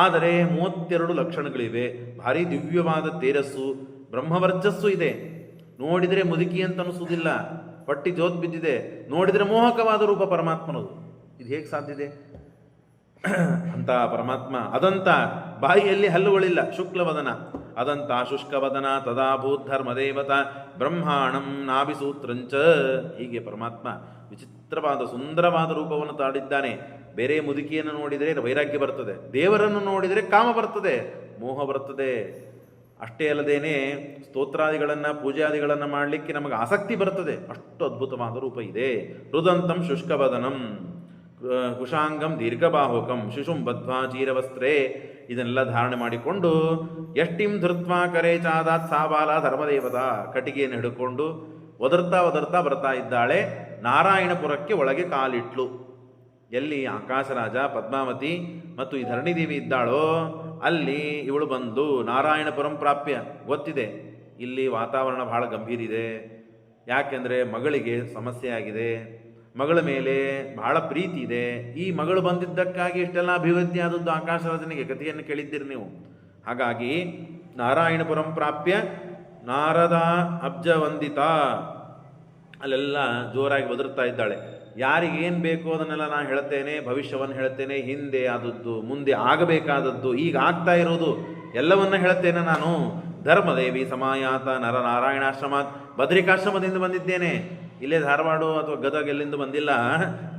ಆದರೆ 32 ಲಕ್ಷಣಗಳಿವೆ. ಭಾರಿ ದಿವ್ಯವಾದ ತೇರಸ್ಸು, ಬ್ರಹ್ಮವರ್ಚಸ್ಸು ಇದೆ. ನೋಡಿದರೆ ಮುದುಕಿ ಅಂತ ಅನಿಸುವುದಿಲ್ಲ, ಹೊಟ್ಟಿ ಜೋತ್ ಬಿದ್ದಿದೆ. ನೋಡಿದರೆ ಮೋಹಕವಾದ ರೂಪ ಪರಮಾತ್ಮನದು. ಇದು ಹೇಗೆ ಸಾಧ್ಯ ಇದೆ ಅಂತ ಪರಮಾತ್ಮ. ಅದಂತ ಬಾಯಿಯಲ್ಲಿ ಹಲ್ಲುಗಳಿಲ್ಲ, ಶುಕ್ಲವದನ. ಅದಂತ ಶುಷ್ಕವದನ ತದಾಭೂತ್ ಧರ್ಮದೇವತ ಬ್ರಹ್ಮಾಣಂ ನಾಭಿಸೂತ್ರಂಚ. ಹೀಗೆ ಪರಮಾತ್ಮ ವಿಚಿತ್ರವಾದ ಸುಂದರವಾದ ರೂಪವನ್ನು ತಾಳಿದ್ದಾನೆ. ಬೇರೆ ಮುದುಕಿಯನ್ನು ನೋಡಿದರೆ ವೈರಾಗ್ಯ ಬರ್ತದೆ, ದೇವರನ್ನು ನೋಡಿದರೆ ಕಾಮ ಬರ್ತದೆ, ಮೋಹ ಬರ್ತದೆ. ಅಷ್ಟೇ ಅಲ್ಲದೇನೆ ಸ್ತೋತ್ರಾದಿಗಳನ್ನು, ಪೂಜಾದಿಗಳನ್ನು ಮಾಡಲಿಕ್ಕೆ ನಮಗೆ ಆಸಕ್ತಿ ಬರ್ತದೆ. ಅಷ್ಟು ಅದ್ಭುತವಾದ ರೂಪ ಇದೆ. ಹೃದಂತಂ ಶುಷ್ಕವದನಂ ಕುಶಾಂಗಂ ದೀರ್ಘಬಾಹುಕಂ ಶಿಶುಂ ಬದ್ಧ್ವಾ ಚೀರವಸ್ತ್ರೇ. ಇದನ್ನೆಲ್ಲ ಧಾರಣೆ ಮಾಡಿಕೊಂಡು ಎಷ್ಟಿಂ ಧೃತ್ವಾ ಕರೆ ಚಾದಾತ್ ಸಾಬಾಲ ಧರ್ಮದೇವತಾ. ಕಟ್ಟಿಗೆಯನ್ನು ಹಿಡ್ಕೊಂಡು ಒದರ್ತಾ ಬರ್ತಾ ಇದ್ದಾಳೆ. ನಾರಾಯಣಪುರಕ್ಕೆ ಒಳಗೆ ಕಾಲಿಟ್ಲು. ಎಲ್ಲಿ ಆಕಾಶರಾಜ, ಪದ್ಮಾವತಿ ಮತ್ತು ಈ ಧರಣಿದೇವಿ ಇದ್ದಾಳೋ ಅಲ್ಲಿ ಇವಳು ಬಂದು ನಾರಾಯಣಪುರಂ ಪ್ರಾಪ್ಯ. ಗೊತ್ತಿದೆ ಇಲ್ಲಿ ವಾತಾವರಣ ಬಹಳ ಗಂಭೀರ ಇದೆ. ಯಾಕೆಂದರೆ ಮಗಳಿಗೆ ಸಮಸ್ಯೆ ಆಗಿದೆ, ಮಗಳ ಮೇಲೆ ಬಹಳ ಪ್ರೀತಿ ಇದೆ. ಈ ಮಗಳು ಬಂದಿದ್ದಕ್ಕಾಗಿ ಇಷ್ಟೆಲ್ಲ ಅಭಿವೃದ್ಧಿ ಆದದ್ದು ಆಕಾಶರಾಜನಿಗೆ, ಕಥೆಯನ್ನು ಕೇಳಿದ್ದೀರಿ ನೀವು. ಹಾಗಾಗಿ ನಾರಾಯಣಪುರಂ ಪ್ರಾಪ್ಯ ನಾರದ ಅಬ್ಜ ವಂದಿತ, ಅಲ್ಲೆಲ್ಲ ಜೋರಾಗಿ ಒದರ್ತಾ ಇದ್ದಾಳೆ. ಯಾರಿಗೇನು ಬೇಕು ಅದನ್ನೆಲ್ಲ ನಾನು ಹೇಳ್ತೇನೆ, ಭವಿಷ್ಯವನ್ನು ಹೇಳ್ತೇನೆ, ಹಿಂದೆ ಆದದ್ದು, ಮುಂದೆ ಆಗಬೇಕಾದದ್ದು, ಈಗ ಆಗ್ತಾ ಇರೋದು ಎಲ್ಲವನ್ನ ಹೇಳ್ತೇನೆ ನಾನು. ಧರ್ಮದೇವಿ ಸಮಾಯಾತ ನರ ನಾರಾಯಣಾಶ್ರಮಾತ್, ಬದ್ರಿಕಾಶ್ರಮದಿಂದ ಬಂದಿದ್ದೇನೆ. ಇಲ್ಲೇ ಧಾರವಾಡ ಅಥವಾ ಗದಗ ಎಲ್ಲಿಂದ ಬಂದಿಲ್ಲ,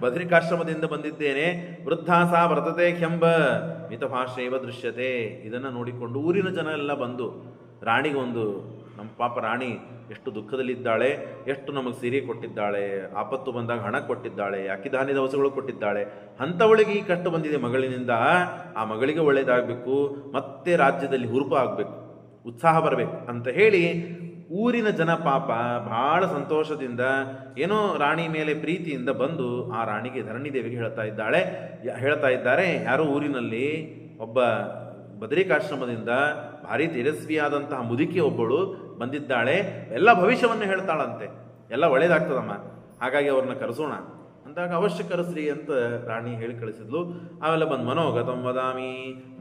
ಬದ್ರಿಕಾಶ್ರಮದಿಂದ ಬಂದಿದ್ದೇನೆ. ವೃದ್ಧಾಸ ವ್ರತತೆ ಕೆಂಬ ಮಿತಭಾಷೆವ ದೃಶ್ಯತೆ. ಇದನ್ನು ನೋಡಿಕೊಂಡು ಊರಿನ ಜನ ಎಲ್ಲ ಬಂದು ರಾಣಿಗೊಂದು, ನಮ್ಮ ಪಾಪ ರಾಣಿ ಎಷ್ಟು ದುಃಖದಲ್ಲಿದ್ದಾಳೆ, ಎಷ್ಟು ನಮಗೆ ಸೀರೆ ಕೊಟ್ಟಿದ್ದಾಳೆ, ಆಪತ್ತು ಬಂದಾಗ ಹಣ ಕೊಟ್ಟಿದ್ದಾಳೆ, ಅಕ್ಕಿಧಾನ್ಯ ದವಸಗಳು ಕೊಟ್ಟಿದ್ದಾಳೆ, ಅಂಥವಳಿಗೆ ಈ ಕಷ್ಟ ಬಂದಿದೆ ಮಗಳಿನಿಂದ. ಆ ಮಗಳಿಗೆ ಒಳ್ಳೆಯದಾಗಬೇಕು, ಮತ್ತೆ ರಾಜ್ಯದಲ್ಲಿ ಹುರುಪು ಆಗಬೇಕು, ಉತ್ಸಾಹ ಬರಬೇಕು ಅಂತ ಹೇಳಿ ಊರಿನ ಜನ ಪಾಪ ಬಹಳ ಸಂತೋಷದಿಂದ ಏನೋ ರಾಣಿ ಮೇಲೆ ಪ್ರೀತಿಯಿಂದ ಬಂದು ಆ ರಾಣಿಗೆ ಧರಣಿದೇವಿಗೆ ಹೇಳ್ತಾ ಇದ್ದಾರೆ. ಯಾರೋ ಊರಿನಲ್ಲಿ ಒಬ್ಬ ಬದರಿಕಾಶ್ರಮದಿಂದ ಭಾರಿ ತೇಜಸ್ವಿಯಾದಂತಹ ಮುದುಕಿ ಒಬ್ಬಳು ಬಂದಿದ್ದಾಳೆ, ಎಲ್ಲ ಭವಿಷ್ಯವನ್ನು ಹೇಳ್ತಾಳಂತೆ, ಎಲ್ಲ ಒಳ್ಳೇದಾಗ್ತದಮ್ಮ, ಹಾಗಾಗಿ ಅವ್ರನ್ನ ಕರೆಸೋಣ ಅಂದಾಗ ಅವಶ್ಯ ಕರೆಸ್ರಿ ಅಂತ ರಾಣಿ ಹೇಳಿ ಕಳಿಸಿದ್ಲು. ಆಮೇಲೆ ಬಂದು ಮನೋಗತಂ ವದಾಮಿ,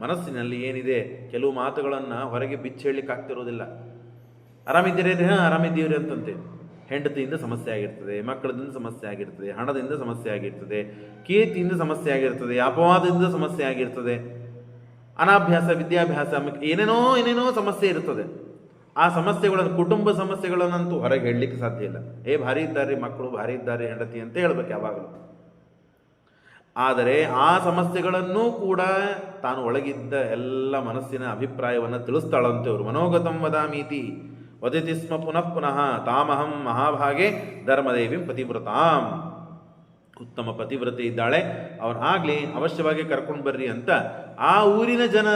ಮನಸ್ಸಿನಲ್ಲಿ ಏನಿದೆ ಕೆಲವು ಮಾತುಗಳನ್ನು ಹೊರಗೆ ಬಿಚ್ಚಿ ಹೇಳಲಿಕ್ಕೆ ಆಗ್ತಿರೋದಿಲ್ಲ. ಆರಾಮಿದ್ದೀರಿ, ಆರಾಮಿದ್ದೀವ್ರಿ ಅಂತಂತೆ. ಹೆಂಡತಿಯಿಂದ ಸಮಸ್ಯೆ ಆಗಿರ್ತದೆ, ಮಕ್ಕಳದಿಂದ ಸಮಸ್ಯೆ ಆಗಿರ್ತದೆ, ಹಣದಿಂದ ಸಮಸ್ಯೆ ಆಗಿರ್ತದೆ, ಕೀರ್ತಿಯಿಂದ ಸಮಸ್ಯೆ ಆಗಿರ್ತದೆ, ಅಪವಾದದಿಂದ ಸಮಸ್ಯೆ ಆಗಿರ್ತದೆ, ಅನಾಭ್ಯಾಸ, ವಿದ್ಯಾಭ್ಯಾಸ, ಏನೇನೋ ಸಮಸ್ಯೆ ಇರ್ತದೆ. ಆ ಸಮಸ್ಯೆಗಳನ್ನು, ಕುಟುಂಬ ಸಮಸ್ಯೆಗಳನ್ನಂತೂ ಹೊರಗೆ ಹೇಳಲಿಕ್ಕೆ ಸಾಧ್ಯ ಇಲ್ಲ. ಭಾರಿ ಇದ್ದಾರೆ ಮಕ್ಕಳು, ಭಾರಿ ಇದ್ದಾರೆ ಹೆಂಡತಿ ಅಂತ ಹೇಳ್ಬೇಕು ಯಾವಾಗಲೂ. ಆದರೆ ಆ ಸಮಸ್ಯೆಗಳನ್ನೂ ಕೂಡ ತಾನು ಒಳಗಿದ್ದ ಎಲ್ಲ ಮನಸ್ಸಿನ ಅಭಿಪ್ರಾಯವನ್ನು ತಿಳಿಸ್ತಾಳಂತೆ ಅವರು. ಮನೋಗತಂ ವದಾಮೀತಿ ವದತಿ ಸ್ಮ ಪುನಃ ಪುನಃ ತಾಮಹಂ ಮಹಾಭಾಗೆ ಧರ್ಮದೇವಿಂ ಪತಿವ್ರತಾಂ. ಉತ್ತಮ ಪತಿವ್ರತೆ ಇದ್ದಾಳೆ, ಅವನಾಗಲಿ ಅವಶ್ಯವಾಗಿ ಕರ್ಕೊಂಡು ಬರ್ರಿ ಅಂತ ಆ ಊರಿನ ಜನ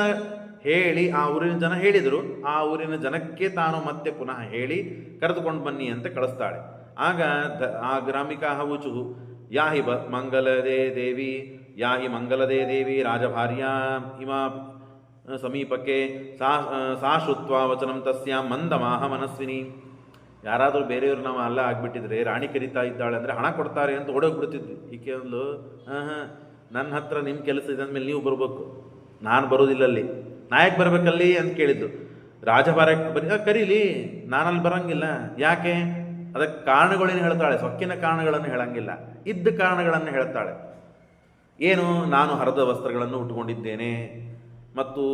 ಹೇಳಿದರು. ಆ ಊರಿನ ಜನಕ್ಕೆ ತಾನು ಮತ್ತೆ ಪುನಃ ಹೇಳಿ ಕರೆದುಕೊಂಡು ಬನ್ನಿ ಅಂತ ಕಳಿಸ್ತಾಳೆ. ಆಗ ಆ ಗ್ರಾಮಿಕಾ ಹವುಚು ಯಾಹಿ ಮಂಗಲದೇ ದೇವಿ ರಾಜಭಾರ್ಯ ಇಮಾ ಸಮೀಪಕ್ಕೆ ಸಾ ಶ್ರುತ್ವ ವಚನಂ ತಸ್ಯ ಮಂದಮಾಹ ಮನಸ್ವಿನಿ. ಯಾರಾದರೂ ಬೇರೆಯವರು ನಾವು ಅಲ್ಲ ಆಗಿಬಿಟ್ಟಿದ್ರೆ, ರಾಣಿ ಕರೀತಾ ಇದ್ದಾಳೆ ಅಂದರೆ ಹಣ ಕೊಡ್ತಾರೆ ಅಂತ ಓಡೋಗ್ಬಿಡ್ತಿದ್ವಿ. ಈಕೆ ಅಂದ್ಲು, ನನ್ನ ಹತ್ರ ನಿಮ್ಮ ಕೆಲಸ ಇದೆ ಅಂದಮೇಲೆ ನೀವು ಬರಬೇಕು, ನಾನು ಬರೋದಿಲ್ಲ, ಅಲ್ಲಿ ನಾಯಕ್ ಬರಬೇಕಲ್ಲಿ ಅಂತ ಕೇಳಿದ್ದು. ರಾಜಭಾರ್ಯ ಕರೀಲಿ, ನಾನಲ್ಲಿ ಬರೋಂಗಿಲ್ಲ. ಯಾಕೆ? ಅದಕ್ಕೆ ಕಾರಣಗಳೇನು ಹೇಳ್ತಾಳೆ, ಸೊಕ್ಕಿನ ಕಾರಣಗಳನ್ನು ಹೇಳಂಗಿಲ್ಲ, ಇದ್ದ ಕಾರಣಗಳನ್ನು ಹೇಳ್ತಾಳೆ. ಏನು? ನಾನು ಹರಿದ ವಸ್ತ್ರಗಳನ್ನು ಉಟ್ಕೊಂಡಿದ್ದೇನೆ ಮತ್ತು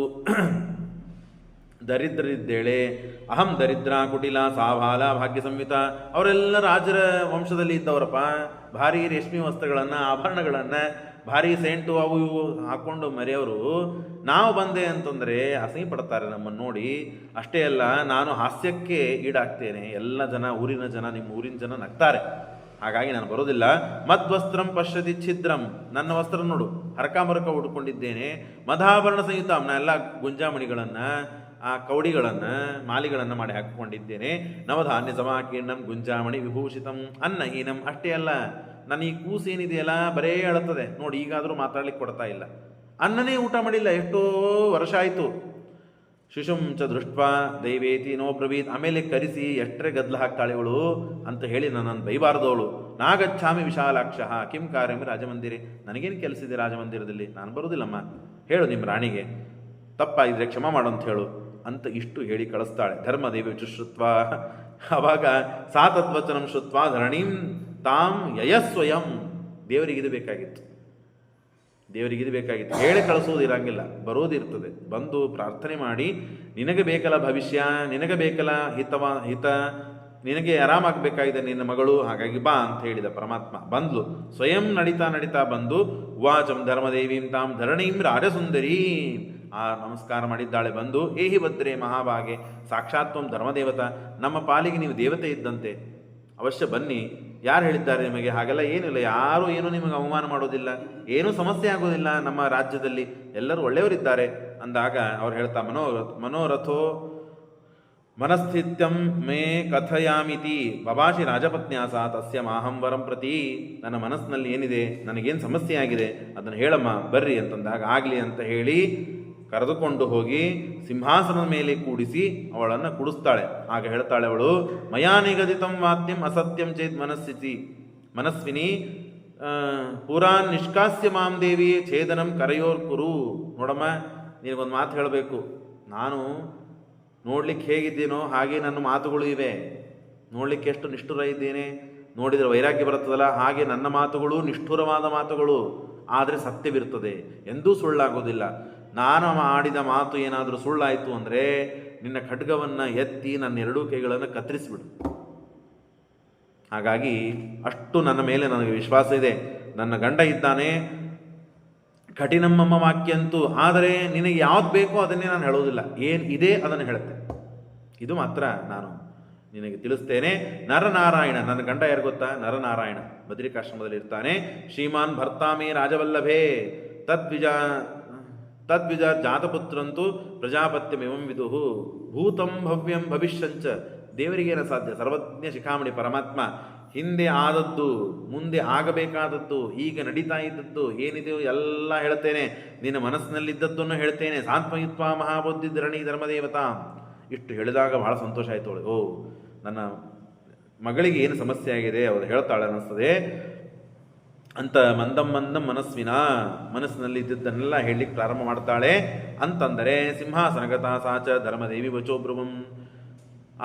ದರಿದ್ರರಿದ್ದೇಳೆ, ಅಹಂ ದರಿದ್ರ ಕುಟಿಲ ಸಾವಾಲ ಭಾಗ್ಯ ಸಂಯುತ. ಅವರೆಲ್ಲ ರಾಜರ ವಂಶದಲ್ಲಿ ಇದ್ದವರಪ್ಪ, ಭಾರಿ ರೇಷ್ಮೆ ವಸ್ತ್ರಗಳನ್ನು, ಆಭರಣಗಳನ್ನು, ಭಾರಿ ಸೆಂಟು ಅವು ಇವು ಹಾಕ್ಕೊಂಡು ಮರೆಯವರು. ನಾವು ಬಂದೆ ಅಂತಂದರೆ ಅಸಹ್ಯ ಪಡ್ತಾರೆ ನಮ್ಮನ್ನು ನೋಡಿ. ಅಷ್ಟೇ ಅಲ್ಲ, ನಾನು ಹಾಸ್ಯಕ್ಕೆ ಈಡಾಗ್ತೇನೆ. ಎಲ್ಲ ಜನ, ಊರಿನ ಜನ, ನಿಮ್ಮ ಊರಿನ ಜನ ನಗ್ತಾರೆ, ಹಾಗಾಗಿ ನಾನು ಬರೋದಿಲ್ಲ. ಮದ್ವಸ್ತ್ರಂ ಪಶ್ಯತಿ ಛಿದ್ರಂ, ನನ್ನ ವಸ್ತ್ರ ನೋಡು ಹರಕಾಮರಕ ಉಟ್ಕೊಂಡಿದ್ದೇನೆ. ಮಧಾಭರಣ ಸಂಯುತ, ನಾ ಎಲ್ಲ ಗುಂಜಾಮಣಿಗಳನ್ನು, ಆ ಕೌಡಿಗಳನ್ನು, ಮಾಲಿಗಳನ್ನು ಮಾಡಿ ಹಾಕಿಕೊಂಡಿದ್ದೇನೆ. ನವಧಾನ್ಯ ಸಮಾಕೀರ್ಣಂ ಗುಂಜಾಮಣಿ ವಿಭೂಷಿತಂ ಅನ್ನಹೀನಂ. ಅಷ್ಟೇ ಅಲ್ಲ, ನನ್ನ ಈ ಕೂಸು ಏನಿದೆಯಲ್ಲ ಬರೇ ಅಳುತ್ತದೆ ನೋಡಿ, ಈಗಾದರೂ ಮಾತಾಡ್ಲಿಕ್ಕೆ ಕೊಡ್ತಾ ಇಲ್ಲ, ಅನ್ನನೇ ಊಟ ಮಾಡಿಲ್ಲ, ಎಷ್ಟೋ ವರ್ಷ ಆಯಿತು. ಶಿಶುಂ ಚ ದೃಷ್ಟ ದೈವೇತಿ ನೋ ಬ್ರವೀತ್. ಆಮೇಲೆ ಕರೆಸಿ ಎಷ್ಟರೇ ಗದ್ದಲ ಹಾಕ್ತಾಳೆ ಇವಳು ಅಂತ ಹೇಳಿ ನನ್ನನ್ನು ಬೈಬಾರ್ದವಳು. ನಾಗಚ್ಛಾಮಿ ವಿಶಾಲಾಕ್ಷ ಕಿಂ ಕಾರ್ಯಂ ರಾಜಮಂದಿರೆ. ನನಗೇನು ಕೆಲಸ ಇದೆ ರಾಜಮಂದಿರದಲ್ಲಿ, ನಾನು ಬರೋದಿಲ್ಲಮ್ಮ, ಹೇಳು ನಿಮ್ಮ ರಾಣಿಗೆ, ತಪ್ಪಾಗಿದ್ರೆ ಕ್ಷಮ ಮಾಡು ಅಂತ ಹೇಳು ಅಂತ ಇಷ್ಟು ಹೇಳಿ ಕಳಿಸ್ತಾಳೆ. ಧರ್ಮದೇವಿ ಶ್ರುತ್ವ, ಅವಾಗ ಸಾ ತದ್ವಚನಂ ಶ್ರುತ್ವ ಧರಣೀಂ ತಾಂ ಯಯಸ್ವಯಂ. ದೇವರಿಗಿದು ಬೇಕಾಗಿತ್ತು, ಹೇಳಿ ಕಳಿಸೋದು ಇರಂಗಿಲ್ಲ, ಬರೋದಿರ್ತದೆ. ಬಂದು ಪ್ರಾರ್ಥನೆ ಮಾಡಿ, ನಿನಗೆ ಬೇಕಲ್ಲ ಭವಿಷ್ಯ, ನಿನಗೆ ಬೇಕಲ್ಲ ಹಿತ, ನಿನಗೆ ಆರಾಮಾಗಬೇಕಾಗಿದೆ ನಿನ್ನ ಮಗಳು, ಹಾಗಾಗಿ ಬಾ ಅಂತ ಹೇಳಿದ ಪರಮಾತ್ಮ. ಬಂದ್ಲು, ಸ್ವಯಂ ನಡಿತಾ ಬಂದು ಉವಾಚಂ ಧರ್ಮದೇವೀಂ ತಾಂ ಧರಣೀಂ ರಾಜಸುಂದರಿ. ಆ ನಮಸ್ಕಾರ ಮಾಡಿದ್ದಾಳೆ ಬಂದು. ಏಹಿ ಭದ್ರೇ ಮಹಾಭಾಗೆ ಸಾಕ್ಷಾತ್ವಂ ಧರ್ಮದೇವತ, ನಮ್ಮ ಪಾಲಿಗೆ ನೀವು ದೇವತೆ ಇದ್ದಂತೆ, ಅವಶ್ಯ ಬನ್ನಿ. ಯಾರು ಹೇಳಿದ್ದಾರೆ ನಿಮಗೆ? ಹಾಗೆಲ್ಲ ಏನಿಲ್ಲ, ಯಾರೂ ಏನೂ ನಿಮಗೆ ಅವಮಾನ ಮಾಡೋದಿಲ್ಲ, ಏನೂ ಸಮಸ್ಯೆ ಆಗೋದಿಲ್ಲ, ನಮ್ಮ ರಾಜ್ಯದಲ್ಲಿ ಎಲ್ಲರೂ ಒಳ್ಳೆಯವರಿದ್ದಾರೆ ಅಂದಾಗ ಅವ್ರು ಹೇಳ್ತಾ, ಮನೋರಥೋ ಮನಸ್ಥಿತ್ಯಂ ಮೇ ಕಥಯಾಮಿತಿ ಬಭಾಷಿ ರಾಜಪತ್ನ್ಯಾಸ ತಸ್ಯ ಮಾಹಂ ವರಂ ಪ್ರತಿ. ನನ್ನ ಮನಸ್ಸಿನಲ್ಲಿ ಏನಿದೆ, ನನಗೇನು ಸಮಸ್ಯೆ ಆಗಿದೆ ಅದನ್ನು ಹೇಳಮ್ಮ ಬರ್ರಿ ಅಂತಂದಾಗ ಆಗಲಿ ಅಂತ ಹೇಳಿ ಕರೆದುಕೊಂಡು ಹೋಗಿ ಸಿಂಹಾಸನದ ಮೇಲೆ ಕೂಡಿಸಿ ಅವಳನ್ನು ಕುಡಿಸ್ತಾಳೆ. ಆಗ ಹೇಳ್ತಾಳೆ ಅವಳು, ಮಯಾ ನಿಗದಿತಂ ವಾಕ್ಯಂ ಅಸತ್ಯಂ ಚೇತ್ ಮನಸ್ವಿನಿ, ಪುರಾನ್ ನಿಷ್ಕಾಸ್ಯ ಮಾಂ ದೇವಿ ಛೇದನಂ ಕರೆಯೋರ್ ಕುರು. ನೋಡಮ್ಮ, ನಿನಗೊಂದು ಮಾತು ಹೇಳಬೇಕು. ನಾನು ನೋಡ್ಲಿಕ್ಕೆ ಹೇಗಿದ್ದೀನೋ ಹಾಗೆ ನನ್ನ ಮಾತುಗಳು ಇವೆ. ನೋಡ್ಲಿಕ್ಕೆ ಎಷ್ಟು ನಿಷ್ಠುರ ಇದ್ದೇನೆ, ನೋಡಿದರೆ ವೈರಾಗ್ಯ ಬರುತ್ತದಲ್ಲ, ಹಾಗೆ ನನ್ನ ಮಾತುಗಳು ನಿಷ್ಠುರವಾದ ಮಾತುಗಳು. ಆದರೆ ಸತ್ಯವಿರ್ತದೆ, ಎಂದೂ ಸುಳ್ಳಾಗೋದಿಲ್ಲ. ನಾನು ಆಡಿದ ಮಾತು ಏನಾದರೂ ಸುಳ್ಳಾಯಿತು ಅಂದರೆ ನಿನ್ನ ಖಡ್ಗವನ್ನು ಎತ್ತಿ ನನ್ನ ಎರಡೂ ಕೈಗಳನ್ನು ಕತ್ತರಿಸಿಬಿಡು. ಹಾಗಾಗಿ ಅಷ್ಟು ನನ್ನ ಮೇಲೆ ನನಗೆ ವಿಶ್ವಾಸ ಇದೆ. ನನ್ನ ಗಂಡ ಇದ್ದಾನೆ, ಕಠಿಣಮ್ಮ ವಾಕ್ಯಂತೂ. ಆದರೆ ನಿನಗೆ ಯಾವ್ದು ಬೇಕೋ ಅದನ್ನೇ ನಾನು ಹೇಳೋದಿಲ್ಲ, ಏನು ಇದೆ ಅದನ್ನು ಹೇಳುತ್ತೆ. ಇದು ಮಾತ್ರ ನಾನು ನಿನಗೆ ತಿಳಿಸ್ತೇನೆ. ನರನಾರಾಯಣ, ನನ್ನ ಗಂಡ ಯಾರು ಗೊತ್ತಾ? ನರನಾರಾಯಣ ಬದ್ರಿಕಾಶ್ರಮದಲ್ಲಿ ಇರ್ತಾನೆ. ಶ್ರೀಮಾನ್ ಭರ್ತಾಮೇ ರಾಜವಲ್ಲಭೇ ತದ್ವಿಜ ಜಾತಪುತ್ರಂತೂ ಪ್ರಜಾಪತ್ಯಮಿವಂ ವಿದುಹು ಭೂತಂ ಭವ್ಯಂ ಭವಿಷ್ಯಂಚ. ದೇವರಿಗೇನ ಸಾಧ್ಯ? ಸರ್ವಜ್ಞ ಶಿಖಾಮಣಿ ಪರಮಾತ್ಮ. ಹಿಂದೆ ಆದದ್ದು, ಮುಂದೆ ಆಗಬೇಕಾದದ್ದು, ಈಗ ನಡೀತಾ ಇದ್ದದ್ದು ಏನಿದೆಯೋ ಎಲ್ಲ ಹೇಳ್ತೇನೆ. ನಿನ್ನ ಮನಸ್ಸಿನಲ್ಲಿದ್ದದ್ದನ್ನು ಹೇಳ್ತೇನೆ. ಸಾತ್ಮಯುತ್ವ ಮಹಾಬುದ್ಧಿ ಧರಣಿ ಧರ್ಮದೇವತಾ. ಇಷ್ಟು ಹೇಳಿದಾಗ ಬಹಳ ಸಂತೋಷ ಆಯಿತು ಅವಳು. ಓ, ನನ್ನ ಮಗಳಿಗೆ ಏನು ಸಮಸ್ಯೆ ಆಗಿದೆ ಅವಳು ಹೇಳ್ತಾಳೆ ಅನ್ನಿಸ್ತದೆ ಅಂತ ಮಂದಂ ಮನಸ್ವಿನ, ಮನಸ್ಸಿನಲ್ಲಿ ಇದ್ದದ್ದನ್ನೆಲ್ಲ ಹೇಳಲಿಕ್ಕೆ ಪ್ರಾರಂಭ ಮಾಡ್ತಾಳೆ. ಅಂತಂದರೆ ಸಿಂಹಾಸನಗತ ಸಾಚ ಧರ್ಮದೇವಿ ವಚೋಬ್ರುವಂ.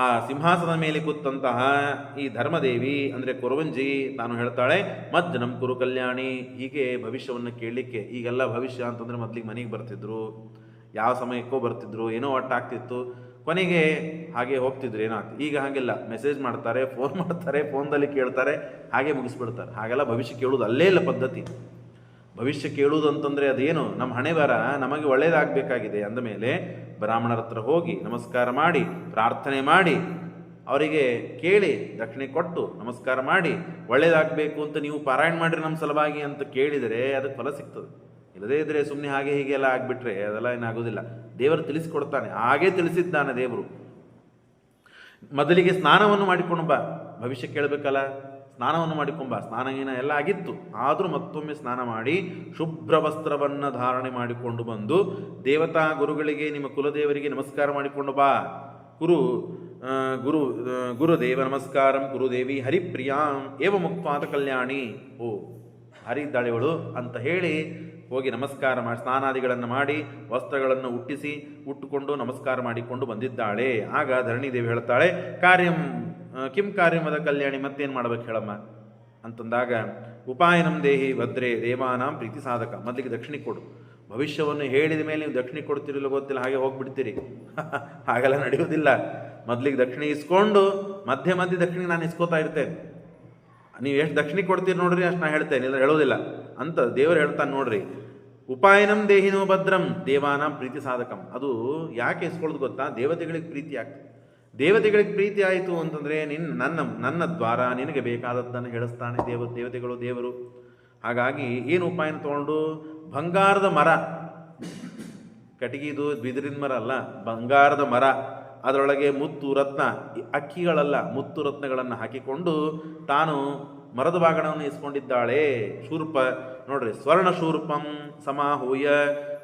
ಆ ಸಿಂಹಾಸನದ ಮೇಲೆ ಕೂತಂತಹ ಈ ಧರ್ಮದೇವಿ ಅಂದರೆ ಕುರುವಂಜಿ ತಾನು ಹೇಳ್ತಾಳೆ, ಮಜ್ಜನಂ ಕುರು ಕಲ್ಯಾಣಿ. ಹೀಗೆ ಭವಿಷ್ಯವನ್ನು ಕೇಳಲಿಕ್ಕೆ, ಈಗೆಲ್ಲ ಭವಿಷ್ಯ ಅಂತಂದರೆ ಮೊದಲಿಗೆ ಮನೆಗೆ ಬರ್ತಿದ್ರು, ಯಾವ ಸಮಯಕ್ಕೋ ಬರ್ತಿದ್ರು, ಏನೋ ಒಟ್ಟಾಗ್ತಿತ್ತು, ಕೊನೆಗೆ ಹಾಗೆ ಹೋಗ್ತಿದ್ರು, ಏನಾಗ್ತದೆ. ಈಗ ಹಾಗೆಲ್ಲ ಮೆಸೇಜ್ ಮಾಡ್ತಾರೆ, ಫೋನ್ ಮಾಡ್ತಾರೆ, ಫೋನ್ದಲ್ಲಿ ಕೇಳ್ತಾರೆ, ಹಾಗೆ ಮುಗಿಸ್ಬಿಡ್ತಾರೆ. ಹಾಗೆಲ್ಲ ಭವಿಷ್ಯ ಕೇಳುವುದು ಅಲ್ಲೇ ಇಲ್ಲ ಪದ್ಧತಿ. ಭವಿಷ್ಯ ಕೇಳುವುದು ಅಂತಂದರೆ ಅದೇನು, ನಮ್ಮ ಹಣೆ ಬರ ನಮಗೆ ಒಳ್ಳೆಯದಾಗಬೇಕಾಗಿದೆ ಅಂದಮೇಲೆ ಬ್ರಾಹ್ಮಣರ ಹತ್ರ ಹೋಗಿ ನಮಸ್ಕಾರ ಮಾಡಿ, ಪ್ರಾರ್ಥನೆ ಮಾಡಿ, ಅವರಿಗೆ ಕೇಳಿ, ದಕ್ಷಿಣೆ ಕೊಟ್ಟು ನಮಸ್ಕಾರ ಮಾಡಿ, ಒಳ್ಳೆಯದಾಗಬೇಕು ಅಂತ ನೀವು ಪಾರಾಯಣ ಮಾಡಿರಿ ನಮ್ಮ ಸಲುವಾಗಿ ಅಂತ ಕೇಳಿದರೆ ಅದಕ್ಕೆ ಫಲ ಸಿಗ್ತದೆ. ಇಲ್ಲದೇ ಇದ್ದರೆ ಸುಮ್ಮನೆ ಹಾಗೆ ಹೀಗೆ ಎಲ್ಲ ಆಗಿಬಿಟ್ರೆ ಅದೆಲ್ಲ ಏನಾಗೋದಿಲ್ಲ. ದೇವರು ತಿಳಿಸಿಕೊಡ್ತಾನೆ, ಹಾಗೇ ತಿಳಿಸಿದ್ದಾನೆ ದೇವರು. ಮೊದಲಿಗೆ ಸ್ನಾನವನ್ನು ಮಾಡಿಕೊಂಡು ಬಾ, ಭವಿಷ್ಯ ಕೇಳಬೇಕಲ್ಲ, ಸ್ನಾನವನ್ನು ಮಾಡಿಕೊಂಬ. ಸ್ನಾನ ಎಲ್ಲ ಆಗಿತ್ತು, ಆದರೂ ಮತ್ತೊಮ್ಮೆ ಸ್ನಾನ ಮಾಡಿ ಶುಭ್ರ ವಸ್ತ್ರವನ್ನು ಧಾರಣೆ ಮಾಡಿಕೊಂಡು ಬಂದು ದೇವತಾ ಗುರುಗಳಿಗೆ, ನಿಮ್ಮ ಕುಲದೇವರಿಗೆ ನಮಸ್ಕಾರ ಮಾಡಿಕೊಂಡು ಬಾ. ಗುರುದೇವ ನಮಸ್ಕಾರಂ ಗುರುದೇವಿ ಹರಿಪ್ರಿಯಾಂ ಏವ ಮುಕ್ತಾದ ಕಲ್ಯಾಣಿ. ಓ, ಹರಿದ್ದಾಳೆವಳು ಅಂತ ಹೇಳಿ ಹೋಗಿ ನಮಸ್ಕಾರ ಮಾಡಿ, ಸ್ನಾನಾದಿಗಳನ್ನು ಮಾಡಿ, ವಸ್ತ್ರಗಳನ್ನು ಉಟ್ಟುಕೊಂಡು ನಮಸ್ಕಾರ ಮಾಡಿಕೊಂಡು ಬಂದಿದ್ದಾಳೆ. ಆಗ ಧರಣಿದೇವಿ ಹೇಳ್ತಾಳೆ, ಕಿಂ ಕಾರ್ಯಮದ ಕಲ್ಯಾಣಿ, ಮತ್ತೇನು ಮಾಡ್ಬೇಕು ಹೇಳಮ್ಮ ಅಂತಂದಾಗ, ಉಪಾಯನಂ ದೇಹಿ ಭದ್ರೇ ದೇವಾನಾಂ ಪ್ರೀತಿ ಸಾಧಕ. ಮೊದಲಿಗೆ ದಕ್ಷಿಣೆ ಕೊಡು. ಭವಿಷ್ಯವನ್ನು ಹೇಳಿದ ಮೇಲೆ ನೀವು ದಕ್ಷಿಣೆ ಕೊಡ್ತಿರಲಿಲ್ಲ ಗೊತ್ತಿಲ್ಲ, ಹಾಗೆ ಹೋಗ್ಬಿಡ್ತೀರಿ. ಹಾಗೆಲ್ಲ ನಡೆಯೋದಿಲ್ಲ. ಮೊದಲಿಗೆ ದಕ್ಷಿಣೆ ಇಸ್ಕೊಂಡು ಮಧ್ಯೆ ದಕ್ಷಿಣೆ ನಾನು ಇಸ್ಕೋತಾ ಇರ್ತೇನೆ. ನೀವು ಎಷ್ಟು ದಕ್ಷಿಣೆ ಕೊಡ್ತೀರಿ ನೋಡ್ರಿ, ಅಷ್ಟು ನಾನು ಹೇಳ್ತೇನೆ, ಇಲ್ಲ ಹೇಳೋದಿಲ್ಲ ಅಂತ ದೇವರು ಹೇಳ್ತಾನೆ ನೋಡ್ರಿ. ಉಪಾಯನಂ ದೇಹಿನೋ ಭದ್ರಂ ದೇವಾನಾಂ ಪ್ರೀತಿ ಸಾಧಕಂ. ಅದು ಯಾಕೆ ಇಸ್ಕೊಳ್ಳೋದು ಗೊತ್ತಾ? ದೇವತೆಗಳಿಗೆ ಪ್ರೀತಿ ಆಗ್ತದೆ. ದೇವತೆಗಳಿಗೆ ಪ್ರೀತಿ ಆಯಿತು ಅಂತಂದರೆ ನನ್ನ ದ್ವಾರ ನಿನಗೆ ಬೇಕಾದದ್ದನ್ನು ಹೇಳಿಸ್ತಾನೆ ದೇವರು. ಹಾಗಾಗಿ ಏನು ಉಪಾಯನ ತೊಗೊಂಡು, ಬಂಗಾರದ ಮರ, ಕಟ್ಟಿಗೆದು ಬಿದಿರಿನ ಮರ ಅಲ್ಲ, ಬಂಗಾರದ ಮರ, ಅದರೊಳಗೆ ಮುತ್ತು ರತ್ನ, ಅಕ್ಕಿಗಳಲ್ಲ, ಮುತ್ತು ರತ್ನಗಳನ್ನು ಹಾಕಿಕೊಂಡು ತಾನು ಮರದ ಬಾಗಣವನ್ನು ಇಸ್ಕೊಂಡಿದ್ದಾಳೆ. ಶೂರ್ಪ ನೋಡ್ರಿ, ಸ್ವರ್ಣ ಶೂರ್ಪಂ ಸಮಾಹೂಯ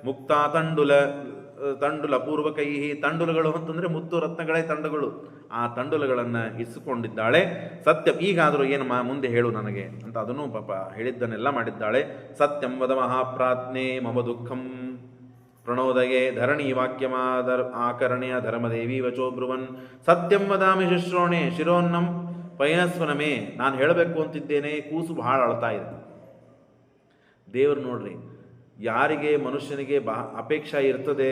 ಮುಕ್ತ ತಂಡುಲ ಪೂರ್ವಕೈ. ತಂಡುಲಗಳು ಅಂತಂದರೆ ಮುತ್ತು ರತ್ನಗಳೇ ತಂಡುಗಳು. ಆ ತಂಡುಲಗಳನ್ನು ಇಸ್ಕೊಂಡಿದ್ದಾಳೆ. ಸತ್ಯ, ಈಗಾದರೂ ಏನಮ್ಮ ಮುಂದೆ ಹೇಳು ನನಗೆ ಅಂತ ಅದನ್ನು ಪಾಪ ಹೇಳಿದ್ದನ್ನೆಲ್ಲ ಮಾಡಿದ್ದಾಳೆ. ಸತ್ಯಂ ವದ ಮಹಾಪ್ರಾಜ್ಞೆ ಮಮ ದುಃಖಂ ಪ್ರಣೋದಯೇ ಧರಣಿ ಆಕರಣೆಯ ಧರ್ಮದೇವಿ ವಚೋಬ್ರುವನ್. ಸತ್ಯಂ ವದಾಮಿ ಶುಶ್ರೋಣೆ ಶಿರೋನ್ನಂ ಪಯನಸ್ವನಮೇ. ನಾನು ಹೇಳಬೇಕು ಅಂತಿದ್ದೇನೆ, ಕೂಸು ಬಹಳ ಅಳ್ತಾ ಇದೆ. ದೇವರು ನೋಡ್ರಿ, ಯಾರಿಗೆ ಮನುಷ್ಯನಿಗೆ ಅಪೇಕ್ಷೆ ಇರ್ತದೆ,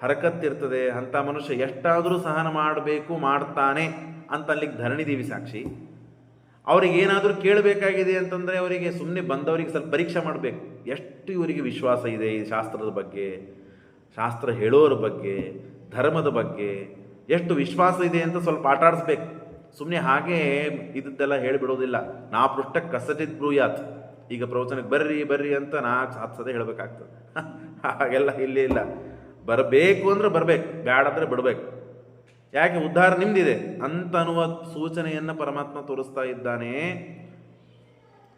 ಹರಕತ್ತಿರ್ತದೆ, ಅಂಥ ಮನುಷ್ಯ ಎಷ್ಟಾದರೂ ಸಹನ ಮಾಡಬೇಕು, ಮಾಡ್ತಾನೆ ಅಂತ ಅಲ್ಲಿಗೆ ಧರಣಿದೇವಿ ಸಾಕ್ಷಿ. ಅವ್ರಿಗೇನಾದರೂ ಕೇಳಬೇಕಾಗಿದೆ ಅಂತಂದರೆ ಅವರಿಗೆ ಸುಮ್ಮನೆ ಬಂದವರಿಗೆ ಸ್ವಲ್ಪ ಪರೀಕ್ಷೆ ಮಾಡಬೇಕು, ಎಷ್ಟು ಇವರಿಗೆ ವಿಶ್ವಾಸ ಇದೆ ಈ ಶಾಸ್ತ್ರದ ಬಗ್ಗೆ, ಶಾಸ್ತ್ರ ಹೇಳೋರ ಬಗ್ಗೆ, ಧರ್ಮದ ಬಗ್ಗೆ ಎಷ್ಟು ವಿಶ್ವಾಸ ಇದೆ ಅಂತ ಸ್ವಲ್ಪ ಆಟ ಆಡಿಸ್ಬೇಕು. ಸುಮ್ಮನೆ ಹಾಗೆ ಇದ್ದದ್ದೆಲ್ಲ ಹೇಳಿಬಿಡೋದಿಲ್ಲ. ನಾ ಪೃಷ್ಠಕ್ಕೆ ಕಸಟಿದ್ ಬ್ರೂಯಾತ್. ಈಗ ಪ್ರವಚನಕ್ಕೆ ಬರ್ರಿ ಅಂತ 4-7 ಸತಿ ಹೇಳಬೇಕಾಗ್ತದೆ. ಹಾಗೆಲ್ಲ ಇಲ್ಲಿ ಇಲ್ಲ. ಬರಬೇಕು ಅಂದರೆ ಬರಬೇಕು, ಬ್ಯಾಡ ಅಂದರೆ ಬಿಡಬೇಕು. ಯಾಕೆ? ಉದ್ಧಾರ ನಿಮ್ದಿದೆ ಅಂತ ಅನ್ನುವ ಸೂಚನೆಯನ್ನು ಪರಮಾತ್ಮ ತೋರಿಸ್ತಾ ಇದ್ದಾನೆ.